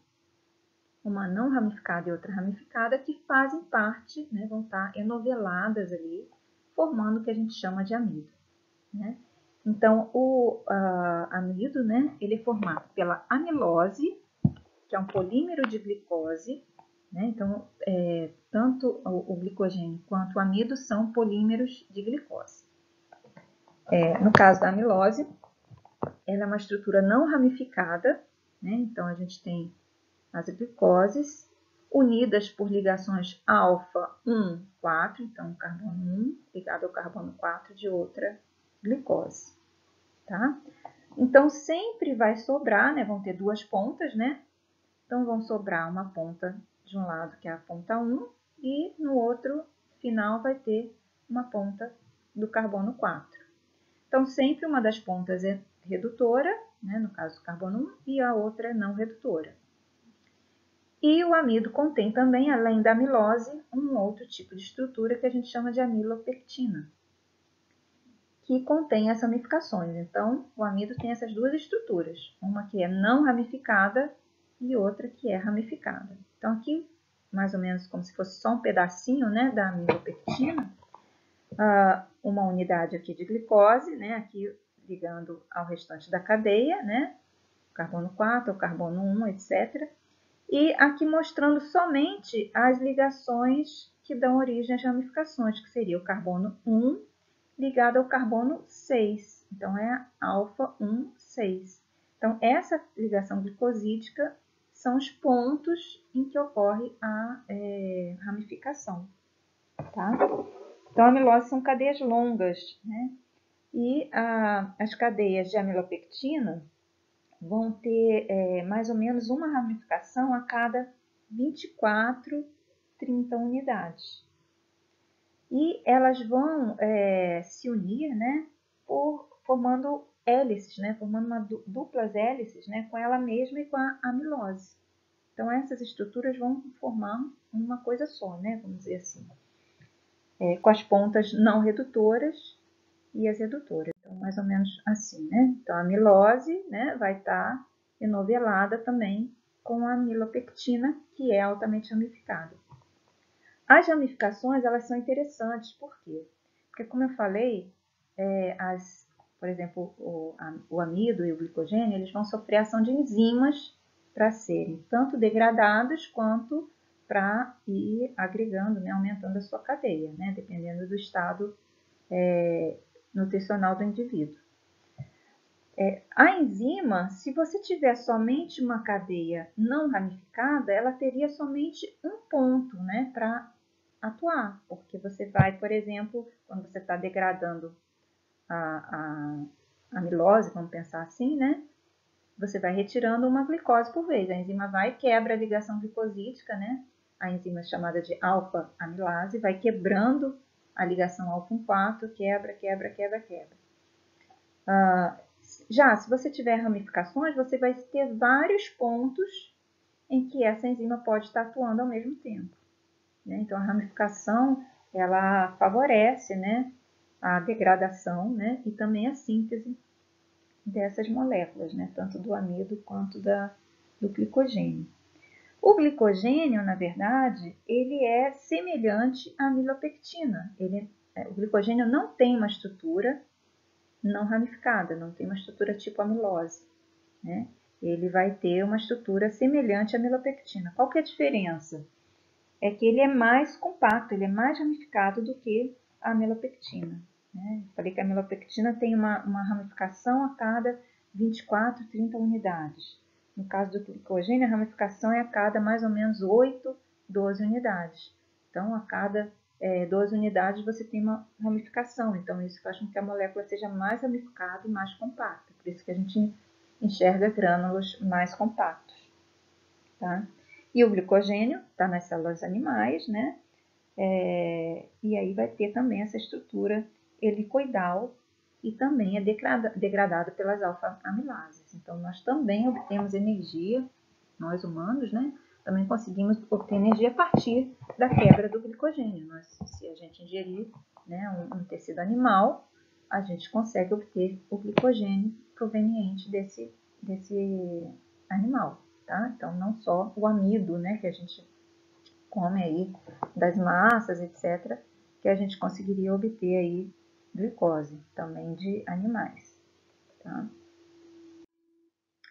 uma não ramificada e outra ramificada, que fazem parte, né? Vão estar enoveladas ali, formando o que a gente chama de amido, né? Então, o amido, né, ele é formado pela amilose, que é um polímero de glicose, né? Então, tanto o glicogênio quanto o amido são polímeros de glicose. No caso da amilose, ela é uma estrutura não ramificada, né? Então, a gente tem as glicoses unidas por ligações alfa 1, 4, então carbono 1 ligado ao carbono 4 de outra glicose, tá? Então, sempre vai sobrar, né? Vão ter duas pontas, né? Então, vão sobrar uma ponta de um lado, que é a ponta 1, e no outro final vai ter uma ponta do carbono 4. Então, sempre uma das pontas é redutora, né? No caso do carbono 1, e a outra é não redutora. E o amido contém também, além da amilose, um outro tipo de estrutura que a gente chama de amilopectina, que contém as ramificações. Então, o amido tem essas duas estruturas, uma que é não ramificada e outra que é ramificada. Então, aqui, mais ou menos como se fosse só um pedacinho, né, da amilopectina, uma unidade aqui de glicose, né, aqui ligando ao restante da cadeia, né, carbono 4, o carbono 1, etc. E aqui mostrando somente as ligações que dão origem às ramificações, que seria o carbono 1 ligado ao carbono 6. Então, é alfa 1, 6. Então, essa ligação glicosídica são os pontos em que ocorre a ramificação. Tá? Então, a amilose são cadeias longas, né? E as cadeias de amilopectina vão ter mais ou menos uma ramificação a cada 24, 30 unidades. E elas vão se unir, né, formando hélices, né, formando duplas hélices, né, com ela mesma e com a amilose. Então, essas estruturas vão formar uma coisa só, né, vamos dizer assim. Com as pontas não redutoras e as redutoras. Então, mais ou menos assim, né? Então, a amilose, né, vai estar enovelada também com a amilopectina, que é altamente ramificada. As ramificações, elas são interessantes, por quê? Porque, como eu falei, por exemplo, o amido e o glicogênio, eles vão sofrer ação de enzimas para serem tanto degradados quanto para ir agregando, né, aumentando a sua cadeia, né, dependendo do estado nutricional do indivíduo. A enzima, se você tiver somente uma cadeia não ramificada, ela teria somente um ponto, né, para atuar, porque você vai, por exemplo, quando você está degradando a amilose, vamos pensar assim, né, você vai retirando uma glicose por vez. A enzima vai e quebra a ligação glicosídica, né, a enzima chamada de alfa-amilase, vai quebrando a ligação alfa-1,4, quebra. Já, se você tiver ramificações, você vai ter vários pontos em que essa enzima pode estar atuando ao mesmo tempo. Né? Então, a ramificação, ela favorece, né, a degradação, né, e também a síntese dessas moléculas, né, tanto do amido quanto do glicogênio. O glicogênio, na verdade, ele é semelhante à amilopectina. O glicogênio não tem uma estrutura não ramificada, não tem uma estrutura tipo amilose, né? Ele vai ter uma estrutura semelhante à amilopectina. Qual que é a diferença? É que ele é mais compacto, ele é mais ramificado do que a amilopectina. Né? Falei que a amilopectina tem uma ramificação a cada 24, 30 unidades. No caso do glicogênio, a ramificação é a cada mais ou menos 8, 12 unidades. Então, a cada 12 unidades você tem uma ramificação. Então, isso faz com que a molécula seja mais ramificada e mais compacta. Por isso que a gente enxerga grânulos mais compactos. Tá? E o glicogênio está nas células animais, né? E aí vai ter também essa estrutura helicoidal e também é degradado pelas alfa-amilases. Então, nós também obtemos energia, nós humanos, né? Também conseguimos obter energia a partir da quebra do glicogênio. Se a gente ingerir, né, um tecido animal, a gente consegue obter o glicogênio proveniente desse animal. Tá? Então, não só o amido, né, que a gente come aí das massas, etc., que a gente conseguiria obter aí glicose, também de animais. Tá?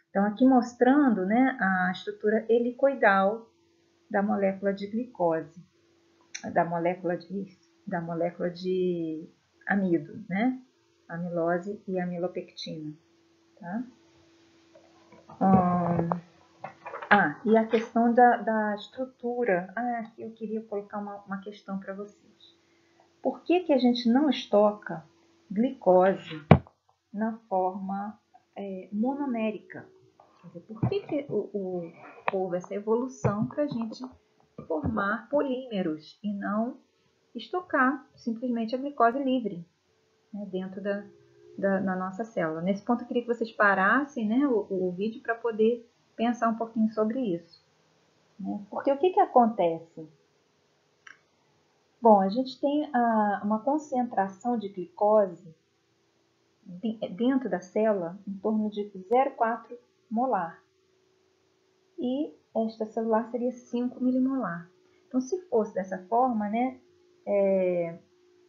Então, aqui mostrando, né, a estrutura helicoidal da molécula de glicose, da molécula de amido, né? Amilose e amilopectina. Tá? E a questão da estrutura. Aqui eu queria colocar uma questão para vocês. Por que a gente não estoca glicose na forma monomérica? Quer dizer, por que houve essa evolução para a gente formar polímeros e não estocar simplesmente a glicose livre, né, dentro na nossa célula? Nesse ponto eu queria que vocês parassem, né, o vídeo para poder pensar um pouquinho sobre isso. Né? Porque o que acontece? Bom, a gente tem uma concentração de glicose dentro da célula em torno de 0,4 molar. E esta celular seria 5 milimolar. Então, se fosse dessa forma, né,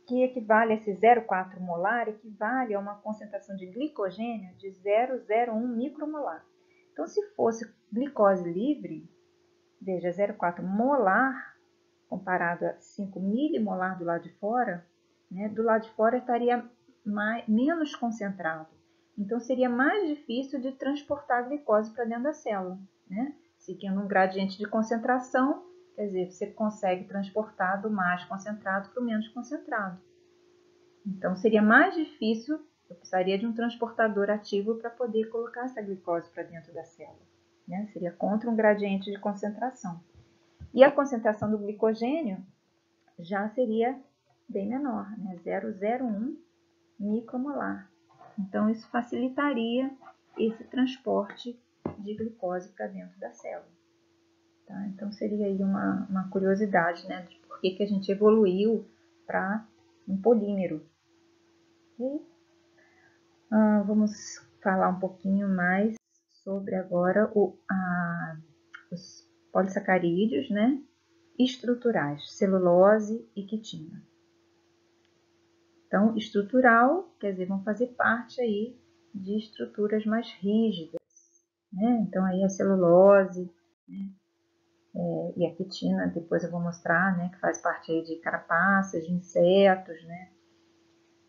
que equivale a esse 0,4 molar, equivale a uma concentração de glicogênio de 0,01 micromolar. Então, se fosse glicose livre, veja, 0,4 molar comparado a 5 milimolar do lado de fora, né, do lado de fora estaria menos concentrado. Então, seria mais difícil de transportar a glicose para dentro da célula, né? Seguindo um gradiente de concentração, quer dizer, você consegue transportar do mais concentrado para o menos concentrado. Então, seria mais difícil, eu precisaria de um transportador ativo para poder colocar essa glicose para dentro da célula, né? Seria contra um gradiente de concentração. E a concentração do glicogênio já seria bem menor, né? 0,01 micromolar. Então, isso facilitaria esse transporte de glicose para dentro da célula. Tá? Então, seria aí uma curiosidade, né, de por que a gente evoluiu para um polímero. Okay? Vamos falar um pouquinho mais sobre agora os polissacarídeos, né, estruturais, celulose e quitina. Então, estrutural, quer dizer, vão fazer parte aí de estruturas mais rígidas, né? Então, aí a celulose, né? E a quitina, depois eu vou mostrar, né? Que faz parte aí de carapaças, de insetos, né?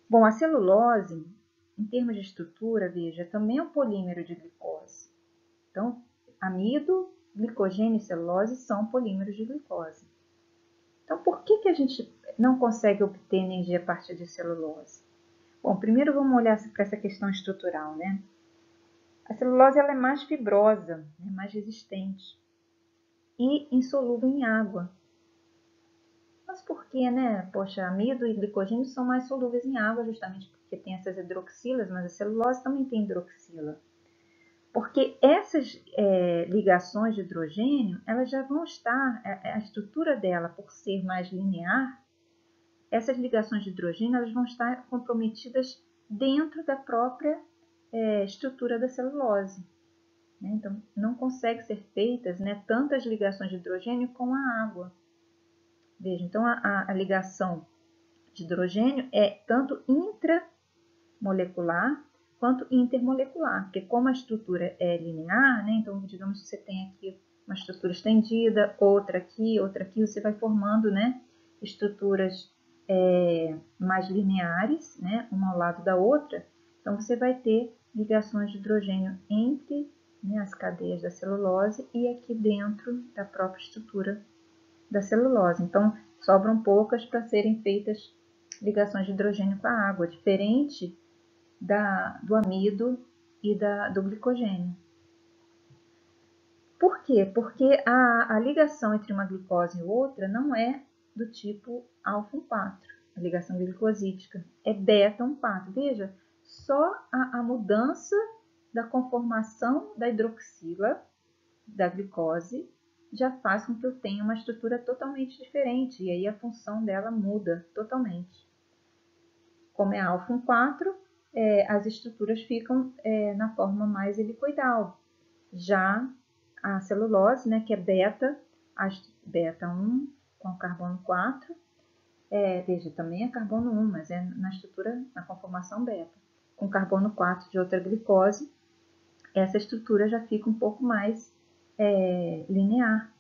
Bom, a celulose, em termos de estrutura, veja, também é um polímero de glicose. Então, amido, glicogênio e celulose são polímeros de glicose. Então, por que a gente não consegue obter energia a partir de celulose? Bom, primeiro vamos olhar para essa questão estrutural, né? A celulose ela é mais fibrosa, é mais resistente e insolúvel em água. Mas por que, né? Poxa, amido e glicogênio são mais solúveis em água, justamente porque tem essas hidroxilas, mas a celulose também tem hidroxila. Porque essas ligações de hidrogênio, elas já vão estar, a estrutura dela, por ser mais linear, essas ligações de hidrogênio elas vão estar comprometidas dentro da própria estrutura da celulose. Né? Então, não consegue ser feitas, né, tantas ligações de hidrogênio com a água. Veja, então a ligação de hidrogênio é tanto intramolecular quanto intermolecular, porque como a estrutura é linear, né, então digamos que você tem aqui uma estrutura estendida, outra aqui, você vai formando, né, estruturas mais lineares, né, uma ao lado da outra. Então você vai ter ligações de hidrogênio entre, né, as cadeias da celulose e aqui dentro da própria estrutura da celulose. Então sobram poucas para serem feitas ligações de hidrogênio com a água, diferente do amido e do glicogênio. Por quê? Porque a ligação entre uma glicose e outra não é do tipo alfa-1,4, a ligação glicosídica, é beta-1,4. Veja, só a mudança da conformação da hidroxila da glicose já faz com que eu tenha uma estrutura totalmente diferente, e aí a função dela muda totalmente. Como é alfa-1,4, as estruturas ficam na forma mais helicoidal. Já a celulose, né, que é beta, beta 1 com carbono 4, veja, também é carbono 1, mas é na estrutura, na conformação beta. Com carbono 4 de outra glicose, essa estrutura já fica um pouco mais linear,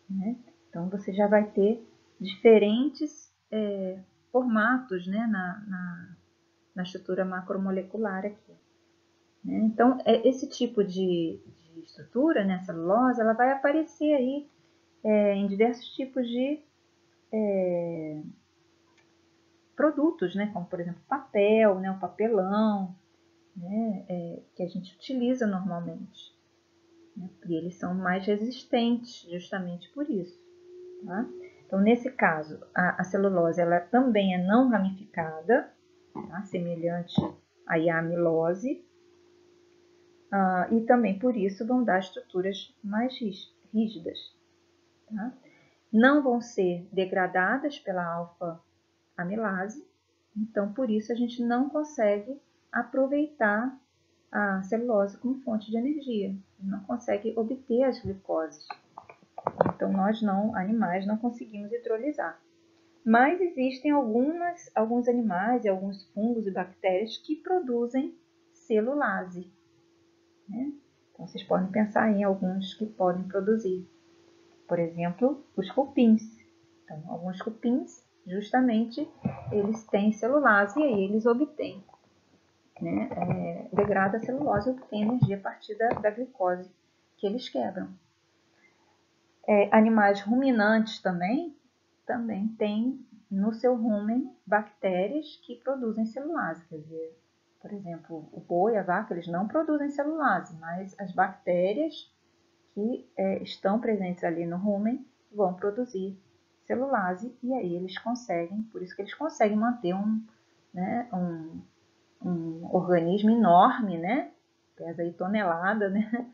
né? Então, você já vai ter diferentes formatos, né, na estrutura macromolecular aqui. Né? Então, esse tipo de estrutura, né, celulose, ela vai aparecer aí em diversos tipos de produtos, né, como por exemplo papel, né, o papelão, né, que a gente utiliza normalmente. Né, e eles são mais resistentes justamente por isso. Tá? Então, nesse caso, a celulose ela também é não ramificada, tá? Semelhante à amilose, e também por isso vão dar estruturas mais rígidas. Tá? Não vão ser degradadas pela alfa-amilase, então por isso a gente não consegue aproveitar a celulose como fonte de energia, não consegue obter as glicoses. Então nós animais não conseguimos hidrolisar. Mas existem alguns animais e alguns fungos e bactérias que produzem celulase. Né? Então vocês podem pensar em alguns que podem produzir. Por exemplo, os cupins. Então, alguns cupins, justamente, eles têm celulase e aí eles obtêm, né, degrada a celulose e obtém energia a partir da glicose que eles quebram. Animais ruminantes também têm no seu rumen bactérias que produzem celulase. Quer dizer, por exemplo, o boi, a vaca, eles não produzem celulase, mas as bactérias que estão presentes ali no rumen vão produzir celulase e aí eles conseguem, por isso que eles conseguem manter um organismo enorme, né? Pesa aí tonelada, né?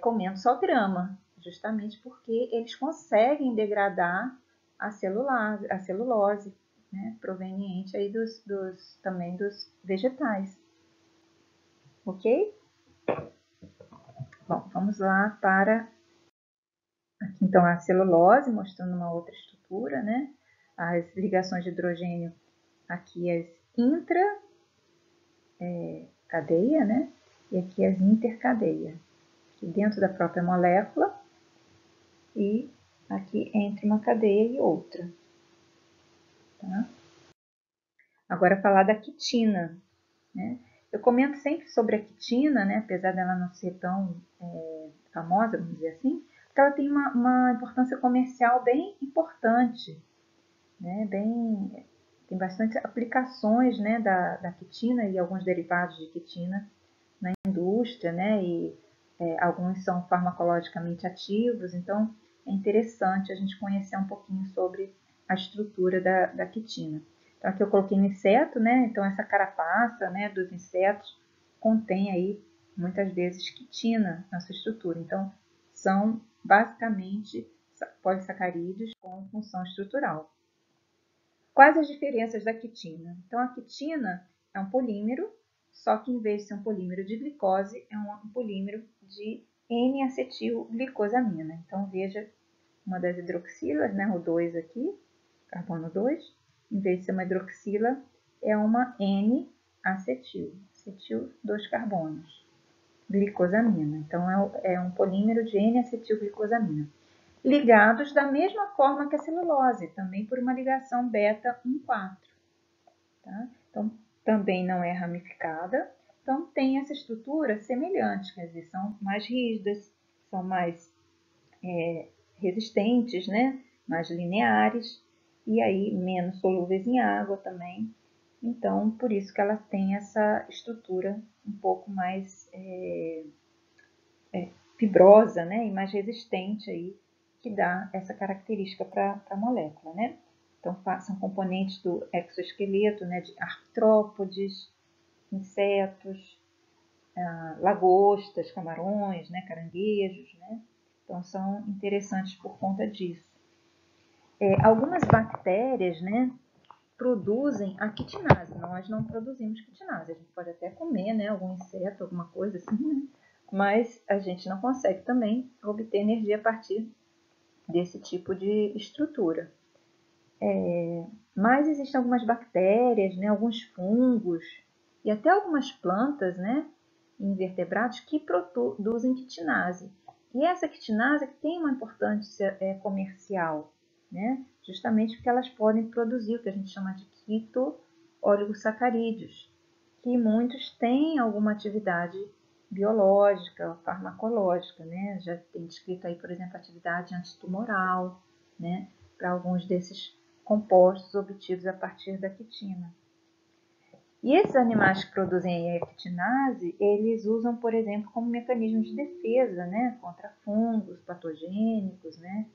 Comendo só grama, justamente porque eles conseguem degradar a celulose, né? Proveniente aí também dos vegetais. Ok? Bom, vamos lá para aqui, então, a celulose, mostrando uma outra estrutura, né? As ligações de hidrogênio, aqui as intracadeia, né? E aqui as intercadeia. Aqui dentro da própria molécula e aqui entre uma cadeia e outra. Tá? Agora, falar da quitina, né? Eu comento sempre sobre a quitina, né? Apesar dela não ser tão famosa, vamos dizer assim, porque ela tem uma importância comercial bem importante, né? Tem bastante aplicações, né, da quitina e alguns derivados de quitina na indústria, né? E alguns são farmacologicamente ativos, então é interessante a gente conhecer um pouquinho sobre a estrutura da quitina. Então, aqui eu coloquei no inseto, né? Então, essa carapaça, né, dos insetos contém aí, muitas vezes, quitina na sua estrutura. Então, são basicamente polissacarídeos com função estrutural. Quais as diferenças da quitina? Então, a quitina é um polímero, só que em vez de ser um polímero de glicose, é um polímero de N-acetilglicosamina. Então, veja uma das hidroxilas, né, o 2 aqui, carbono 2, em vez de ser uma hidroxila, é uma N-acetil, acetil 2 carbonos, glicosamina. Então, é um polímero de N-acetilglicosamina. Ligados da mesma forma que a celulose, também por uma ligação beta 1,4. Tá? Então, também não é ramificada, então tem essa estrutura semelhante, quer dizer, são mais rígidas, são mais resistentes, né? Mais lineares, e aí menos solúveis em água também. Então, por isso que ela tem essa estrutura um pouco mais fibrosa, né? E mais resistente aí, que dá essa característica para a molécula, né? Então, são componentes do exoesqueleto, né? De artrópodes, insetos, lagostas, camarões, né? Caranguejos, né? Então, são interessantes por conta disso. Algumas bactérias, né, produzem a quitinase. Nós não produzimos quitinase. A gente pode até comer, né, algum inseto, alguma coisa assim, né? Mas a gente não consegue também obter energia a partir desse tipo de estrutura. Mas existem algumas bactérias, né, alguns fungos e até algumas plantas, né, invertebrados que produzem quitinase. E essa quitinase tem uma importância comercial, né, justamente porque elas podem produzir o que a gente chama de quito-oligosacarídeos, que muitos têm alguma atividade biológica, farmacológica, né? Já tem descrito aí, por exemplo, atividade antitumoral, né? Para alguns desses compostos obtidos a partir da quitina. E esses animais que produzem a quitinase, eles usam, por exemplo, como mecanismo de defesa, né? Contra fungos patogênicos, né?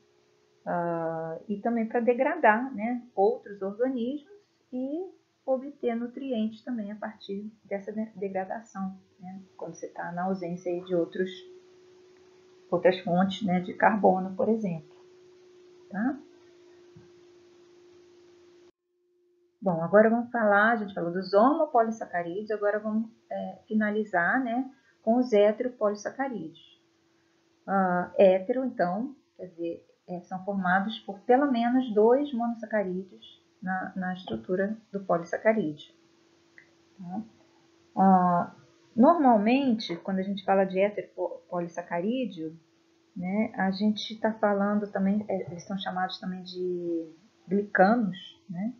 E também para degradar, né? Outros organismos e obter nutrientes também a partir dessa degradação, né? Quando você está na ausência aí de outras fontes, né? De carbono, por exemplo. Tá? Bom, agora vamos falar, a gente falou dos homopolissacarídeos, agora vamos finalizar, né, com os heteropolissacarídeos. Hétero, então, quer dizer, são formados por pelo menos 2 monossacarídeos na estrutura do polissacarídeo. Tá? Normalmente, quando a gente fala de heteropolissacarídeo, né? A gente está falando também, eles são chamados também de glicanos, né?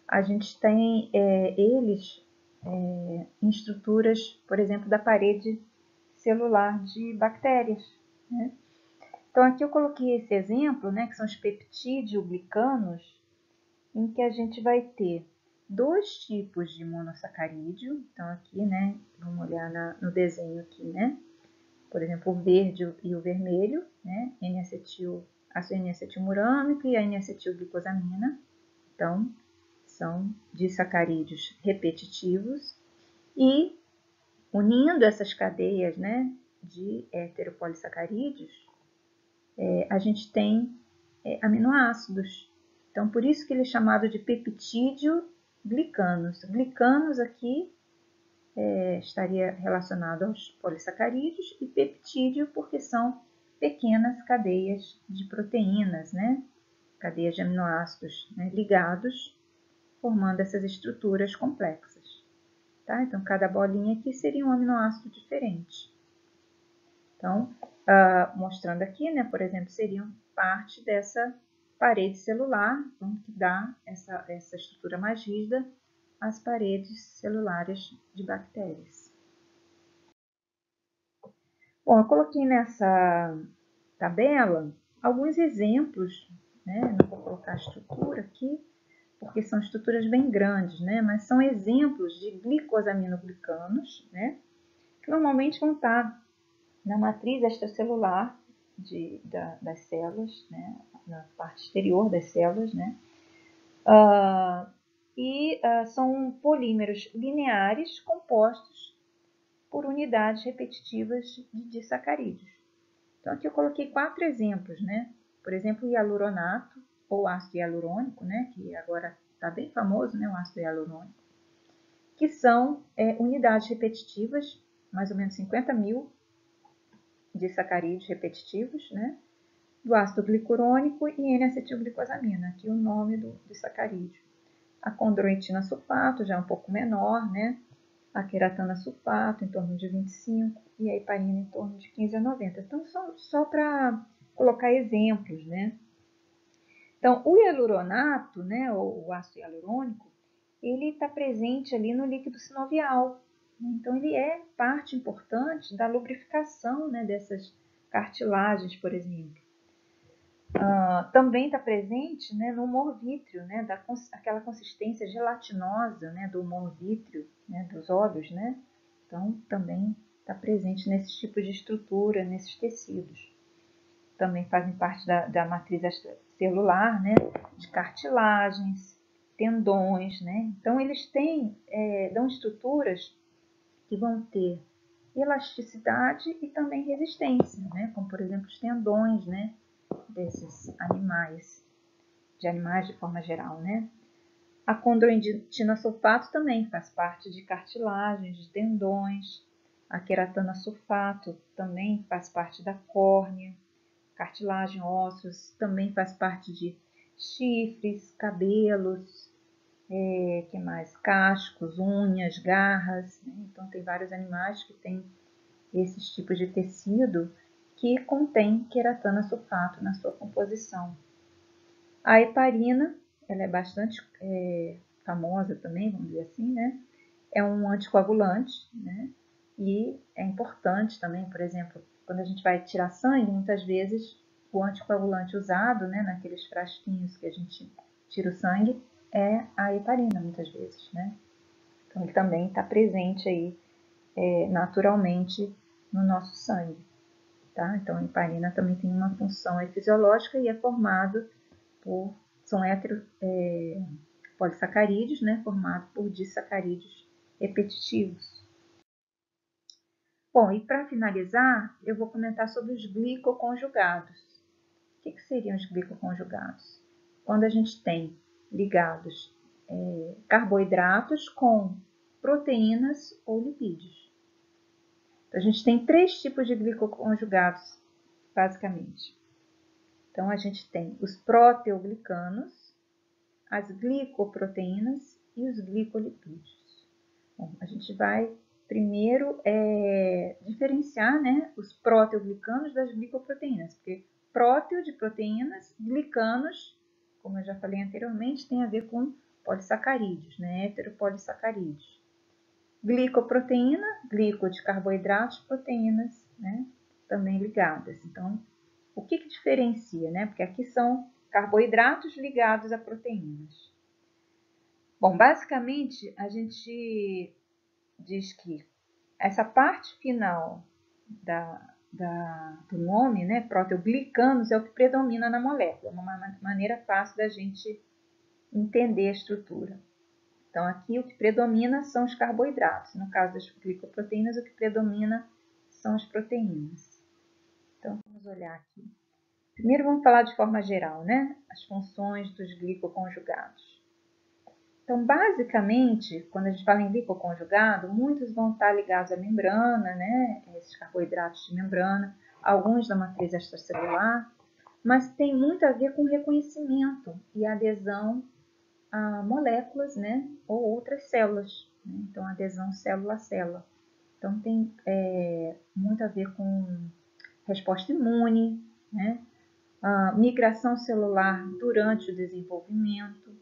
A gente tem eles em estruturas, por exemplo, da parede celular de bactérias, né? Então, aqui eu coloquei esse exemplo, né, que são os peptídeo-glicanos, em que a gente vai ter dois tipos de monossacarídeo. Então, aqui, né, vamos olhar no desenho aqui, né? Por exemplo, o verde e o vermelho, né? Ácido N-acetilmurâmico e a N-acetilglicosamina. Então, são disacarídeos repetitivos. E, unindo essas cadeias, né, de heteropolissacarídeos, a gente tem aminoácidos. Então, por isso que ele é chamado de peptídeo-glicanos. Glicanos aqui estaria relacionado aos polissacarídeos e peptídeo porque são pequenas cadeias de proteínas, né? Cadeias de aminoácidos, né, ligados, formando essas estruturas complexas. Tá? Então, cada bolinha aqui seria um aminoácido diferente. Então, mostrando aqui, né, por exemplo, seriam parte dessa parede celular, então, que dá essa estrutura mais rígida às paredes celulares de bactérias. Bom, eu coloquei nessa tabela alguns exemplos, né, não vou colocar a estrutura aqui, porque são estruturas bem grandes, né, mas são exemplos de glicosaminoglicanos, né, que normalmente vão estar na matriz extracelular das células, né, na parte exterior das células, né, são polímeros lineares compostos por unidades repetitivas de disacarídeos. Então, aqui eu coloquei 4 exemplos, né, por exemplo, o hialuronato ou ácido hialurônico, né, que agora está bem famoso, né, o ácido hialurônico, que são unidades repetitivas, mais ou menos 50 mil disacarídeos repetitivos, né, do ácido glicurônico e N-acetilglicosamina, aqui o nome do sacarídeo. A condroitina sulfato já é um pouco menor, né, a queratana sulfato em torno de 25 e a heparina em torno de 15 a 90. Então, só para colocar exemplos, né. Então, o hialuronato, né, ou o ácido hialurônico, ele está presente ali no líquido sinovial. Então, ele é parte importante da lubrificação, né, dessas cartilagens, por exemplo. Também está presente, né, no humor vítreo, né, aquela consistência gelatinosa, né, do humor vítreo, né, dos óleos, né. Então, também está presente nesses tipos de estrutura, nesses tecidos. Também fazem parte da matriz extracelular, né, de cartilagens, tendões, né. Então, eles dão estruturas que vão ter elasticidade e também resistência, né, como, por exemplo, os tendões, né, desses animais, de forma geral, né. A condroitina sulfato também faz parte de cartilagens, de tendões. A queratana sulfato também faz parte da córnea, cartilagem, ossos, também faz parte de chifres, cabelos, que mais? Cascos, unhas, garras, né? Então tem vários animais que têm esses tipos de tecido que contém queratana sulfato na sua composição. A heparina, ela é bastante famosa também, vamos dizer assim, né? É um anticoagulante, né? E é importante também, por exemplo, quando a gente vai tirar sangue, muitas vezes o anticoagulante usado, né, naqueles frasquinhos que a gente tira o sangue, é a heparina, muitas vezes, né? Então, ele também está presente aí naturalmente no nosso sangue, tá? Então, a heparina também tem uma função fisiológica e é formado são polissacarídeos, né, formados por disacarídeos repetitivos. Bom, e para finalizar, eu vou comentar sobre os glicoconjugados. O que seriam os glicoconjugados? Quando a gente tem ligados carboidratos com proteínas ou lipídios. Então, a gente tem 3 tipos de glicoconjugados, basicamente. Então, a gente tem os proteoglicanos, as glicoproteínas e os glicolipídios. Bom, a gente vai primeiro diferenciar, né, os proteoglicanos das glicoproteínas, porque próteo de proteínas, glicanos, como eu já falei anteriormente, tem a ver com polissacarídeos, né, heteropolissacarídeos. Glicoproteína, glico de carboidratos, proteínas, né, também ligadas. Então, o que diferencia, né? Porque aqui são carboidratos ligados a proteínas. Bom, basicamente, a gente diz que essa parte final do nome, né, proteoglicanos, é o que predomina na molécula. Uma maneira fácil da gente entender a estrutura. Então, aqui o que predomina são os carboidratos. No caso das glicoproteínas, o que predomina são as proteínas. Então, vamos olhar aqui. Primeiro, vamos falar de forma geral, né? As funções dos glicoconjugados. Então, basicamente, quando a gente fala em glicoconjugado, muitos vão estar ligados à membrana, né? Esses carboidratos de membrana, alguns da matriz extracelular, mas tem muito a ver com reconhecimento e adesão a moléculas, né? Ou outras células. Né? Então, adesão célula a célula. Então, tem muito a ver com resposta imune, né? A migração celular durante o desenvolvimento,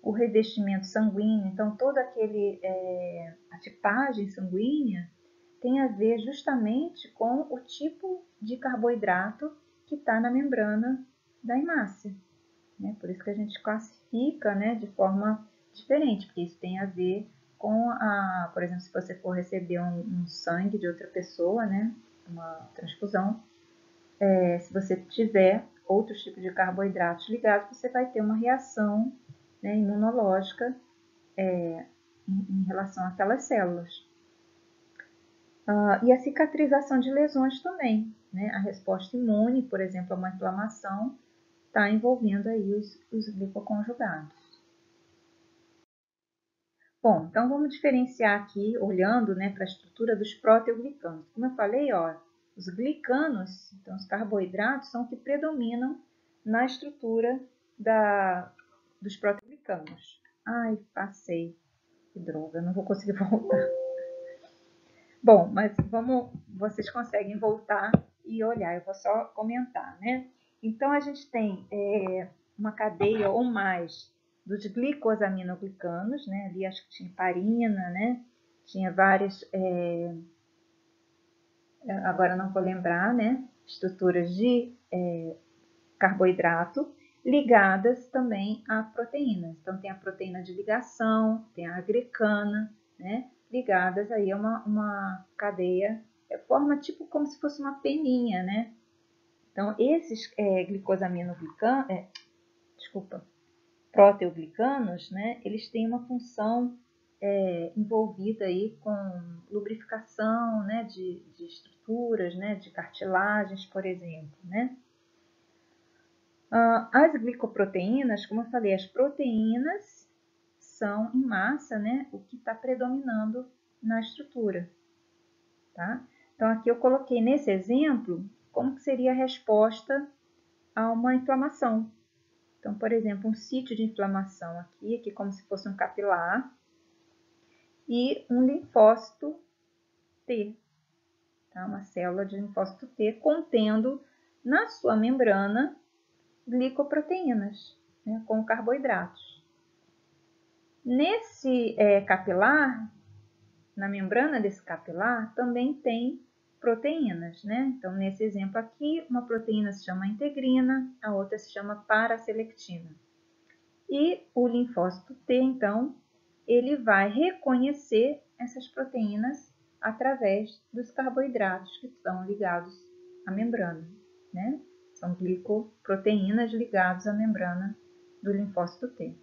o revestimento sanguíneo. Então, toda a tipagem sanguínea tem a ver justamente com o tipo de carboidrato que está na membrana da hemácia. Né? Por isso que a gente classifica, né, de forma diferente, porque isso tem a ver com por exemplo, se você for receber um sangue de outra pessoa, né, uma transfusão, se você tiver outros tipos de carboidratos ligados, você vai ter uma reação, né, imunológica em relação àquelas células. E a cicatrização de lesões também, né? A resposta imune, por exemplo, a uma inflamação, está envolvendo aí os glicoconjugados. Bom, então vamos diferenciar aqui, olhando, né, para a estrutura dos proteoglicanos. Como eu falei, ó, os glicanos, então os carboidratos, são os que predominam na estrutura dos proteoglicanos. Ai, passei. Que droga, não vou conseguir voltar. Bom, mas vocês conseguem voltar e olhar, eu vou só comentar, né? Então, a gente tem uma cadeia ou mais dos glicosaminoglicanos, né? Ali acho que tinha heparina, né? Tinha várias, agora não vou lembrar, né? Estruturas de carboidrato ligadas também a proteínas. Então, tem a proteína de ligação, tem a agrecana, né? Ligadas aí a uma cadeia, forma tipo como se fosse uma peninha, né? Então, esses proteoglicanos, né? Eles têm uma função envolvida aí com lubrificação, né? De estruturas, né? De cartilagens, por exemplo, né? As glicoproteínas, como eu falei, as proteínas são em massa, né, o que está predominando na estrutura. Tá? Então, aqui eu coloquei nesse exemplo como que seria a resposta a uma inflamação. Então, por exemplo, um sítio de inflamação aqui como se fosse um capilar, e um linfócito T, tá? Uma célula de linfócito T contendo na sua membrana glicoproteínas, né, com carboidratos. Nesse capilar, na membrana desse capilar, também tem proteínas, né? Então, nesse exemplo aqui, uma proteína se chama integrina, a outra se chama paraselectina. E o linfócito T, então, ele vai reconhecer essas proteínas através dos carboidratos que estão ligados à membrana, né? São glicoproteínas ligadas à membrana do linfócito T.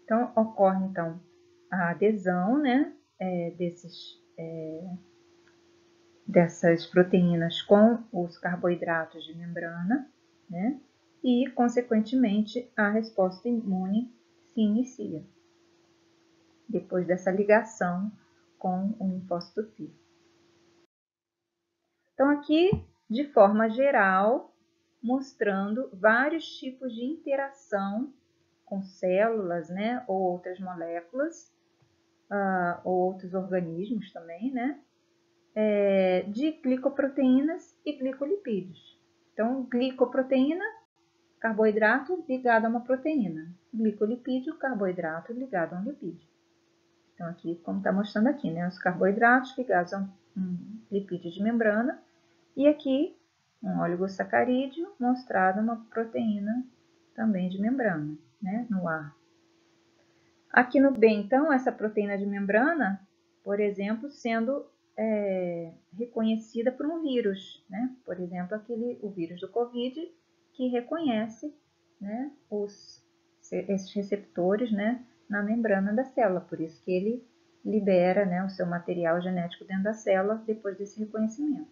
Então, ocorre, então, a adesão, né, dessas proteínas com os carboidratos de membrana, né, e, consequentemente, a resposta imune se inicia depois dessa ligação com o linfócito T. Então, aqui, de forma geral, mostrando vários tipos de interação com células, né, ou outras moléculas, ou outros organismos também, né? De glicoproteínas e glicolipídios. Então, glicoproteína, carboidrato ligado a uma proteína. Glicolipídio, carboidrato ligado a um lipídio. Então, aqui, como está mostrando aqui, né? Os carboidratos ligados a um lipídio de membrana. E aqui, um oligosacarídeo mostrado uma proteína também de membrana, né? No ar. Aqui no B, então, essa proteína de membrana, por exemplo, sendo reconhecida por um vírus, né? Por exemplo, o vírus do Covid, que reconhece, né, esses receptores, né, na membrana da célula. Por isso que ele libera, né, o seu material genético dentro da célula depois desse reconhecimento.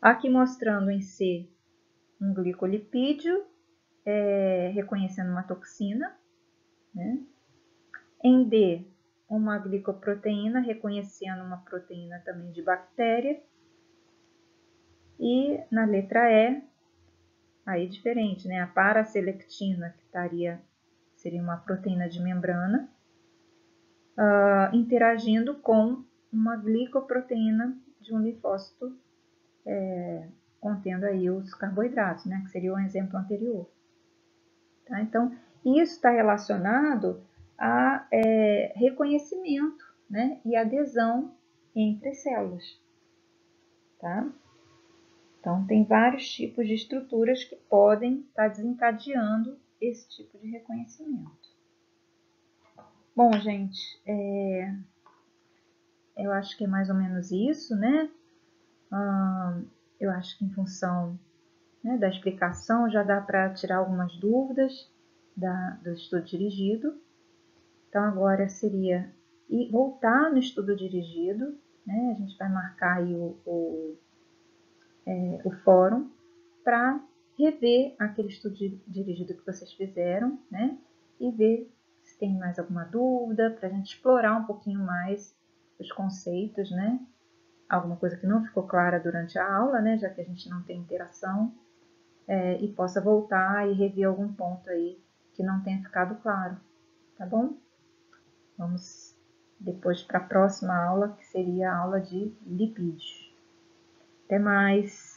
Aqui mostrando em C um glicolipídio, reconhecendo uma toxina, né? Em D, uma glicoproteína, reconhecendo uma proteína também de bactéria. E na letra E, aí diferente, né? A paraselectina, que seria uma proteína de membrana, interagindo com uma glicoproteína de um linfócito, contendo aí os carboidratos, né? Que seria o exemplo anterior. Tá? Então, isso está relacionado a reconhecimento, né? E adesão entre células. Tá? Então, tem vários tipos de estruturas que podem estar desencadeando esse tipo de reconhecimento. Bom, gente, eu acho que é mais ou menos isso, né? Eu acho que em função, né, da explicação já dá para tirar algumas dúvidas do estudo dirigido. Então, agora seria voltar no estudo dirigido, né? A gente vai marcar aí o fórum para rever aquele estudo dirigido que vocês fizeram, né? E ver se tem mais alguma dúvida, para a gente explorar um pouquinho mais os conceitos, né? Alguma coisa que não ficou clara durante a aula, né? Já que a gente não tem interação, e possa voltar e rever algum ponto aí que não tenha ficado claro, tá bom? Vamos depois para a próxima aula, que seria a aula de lipídios. Até mais!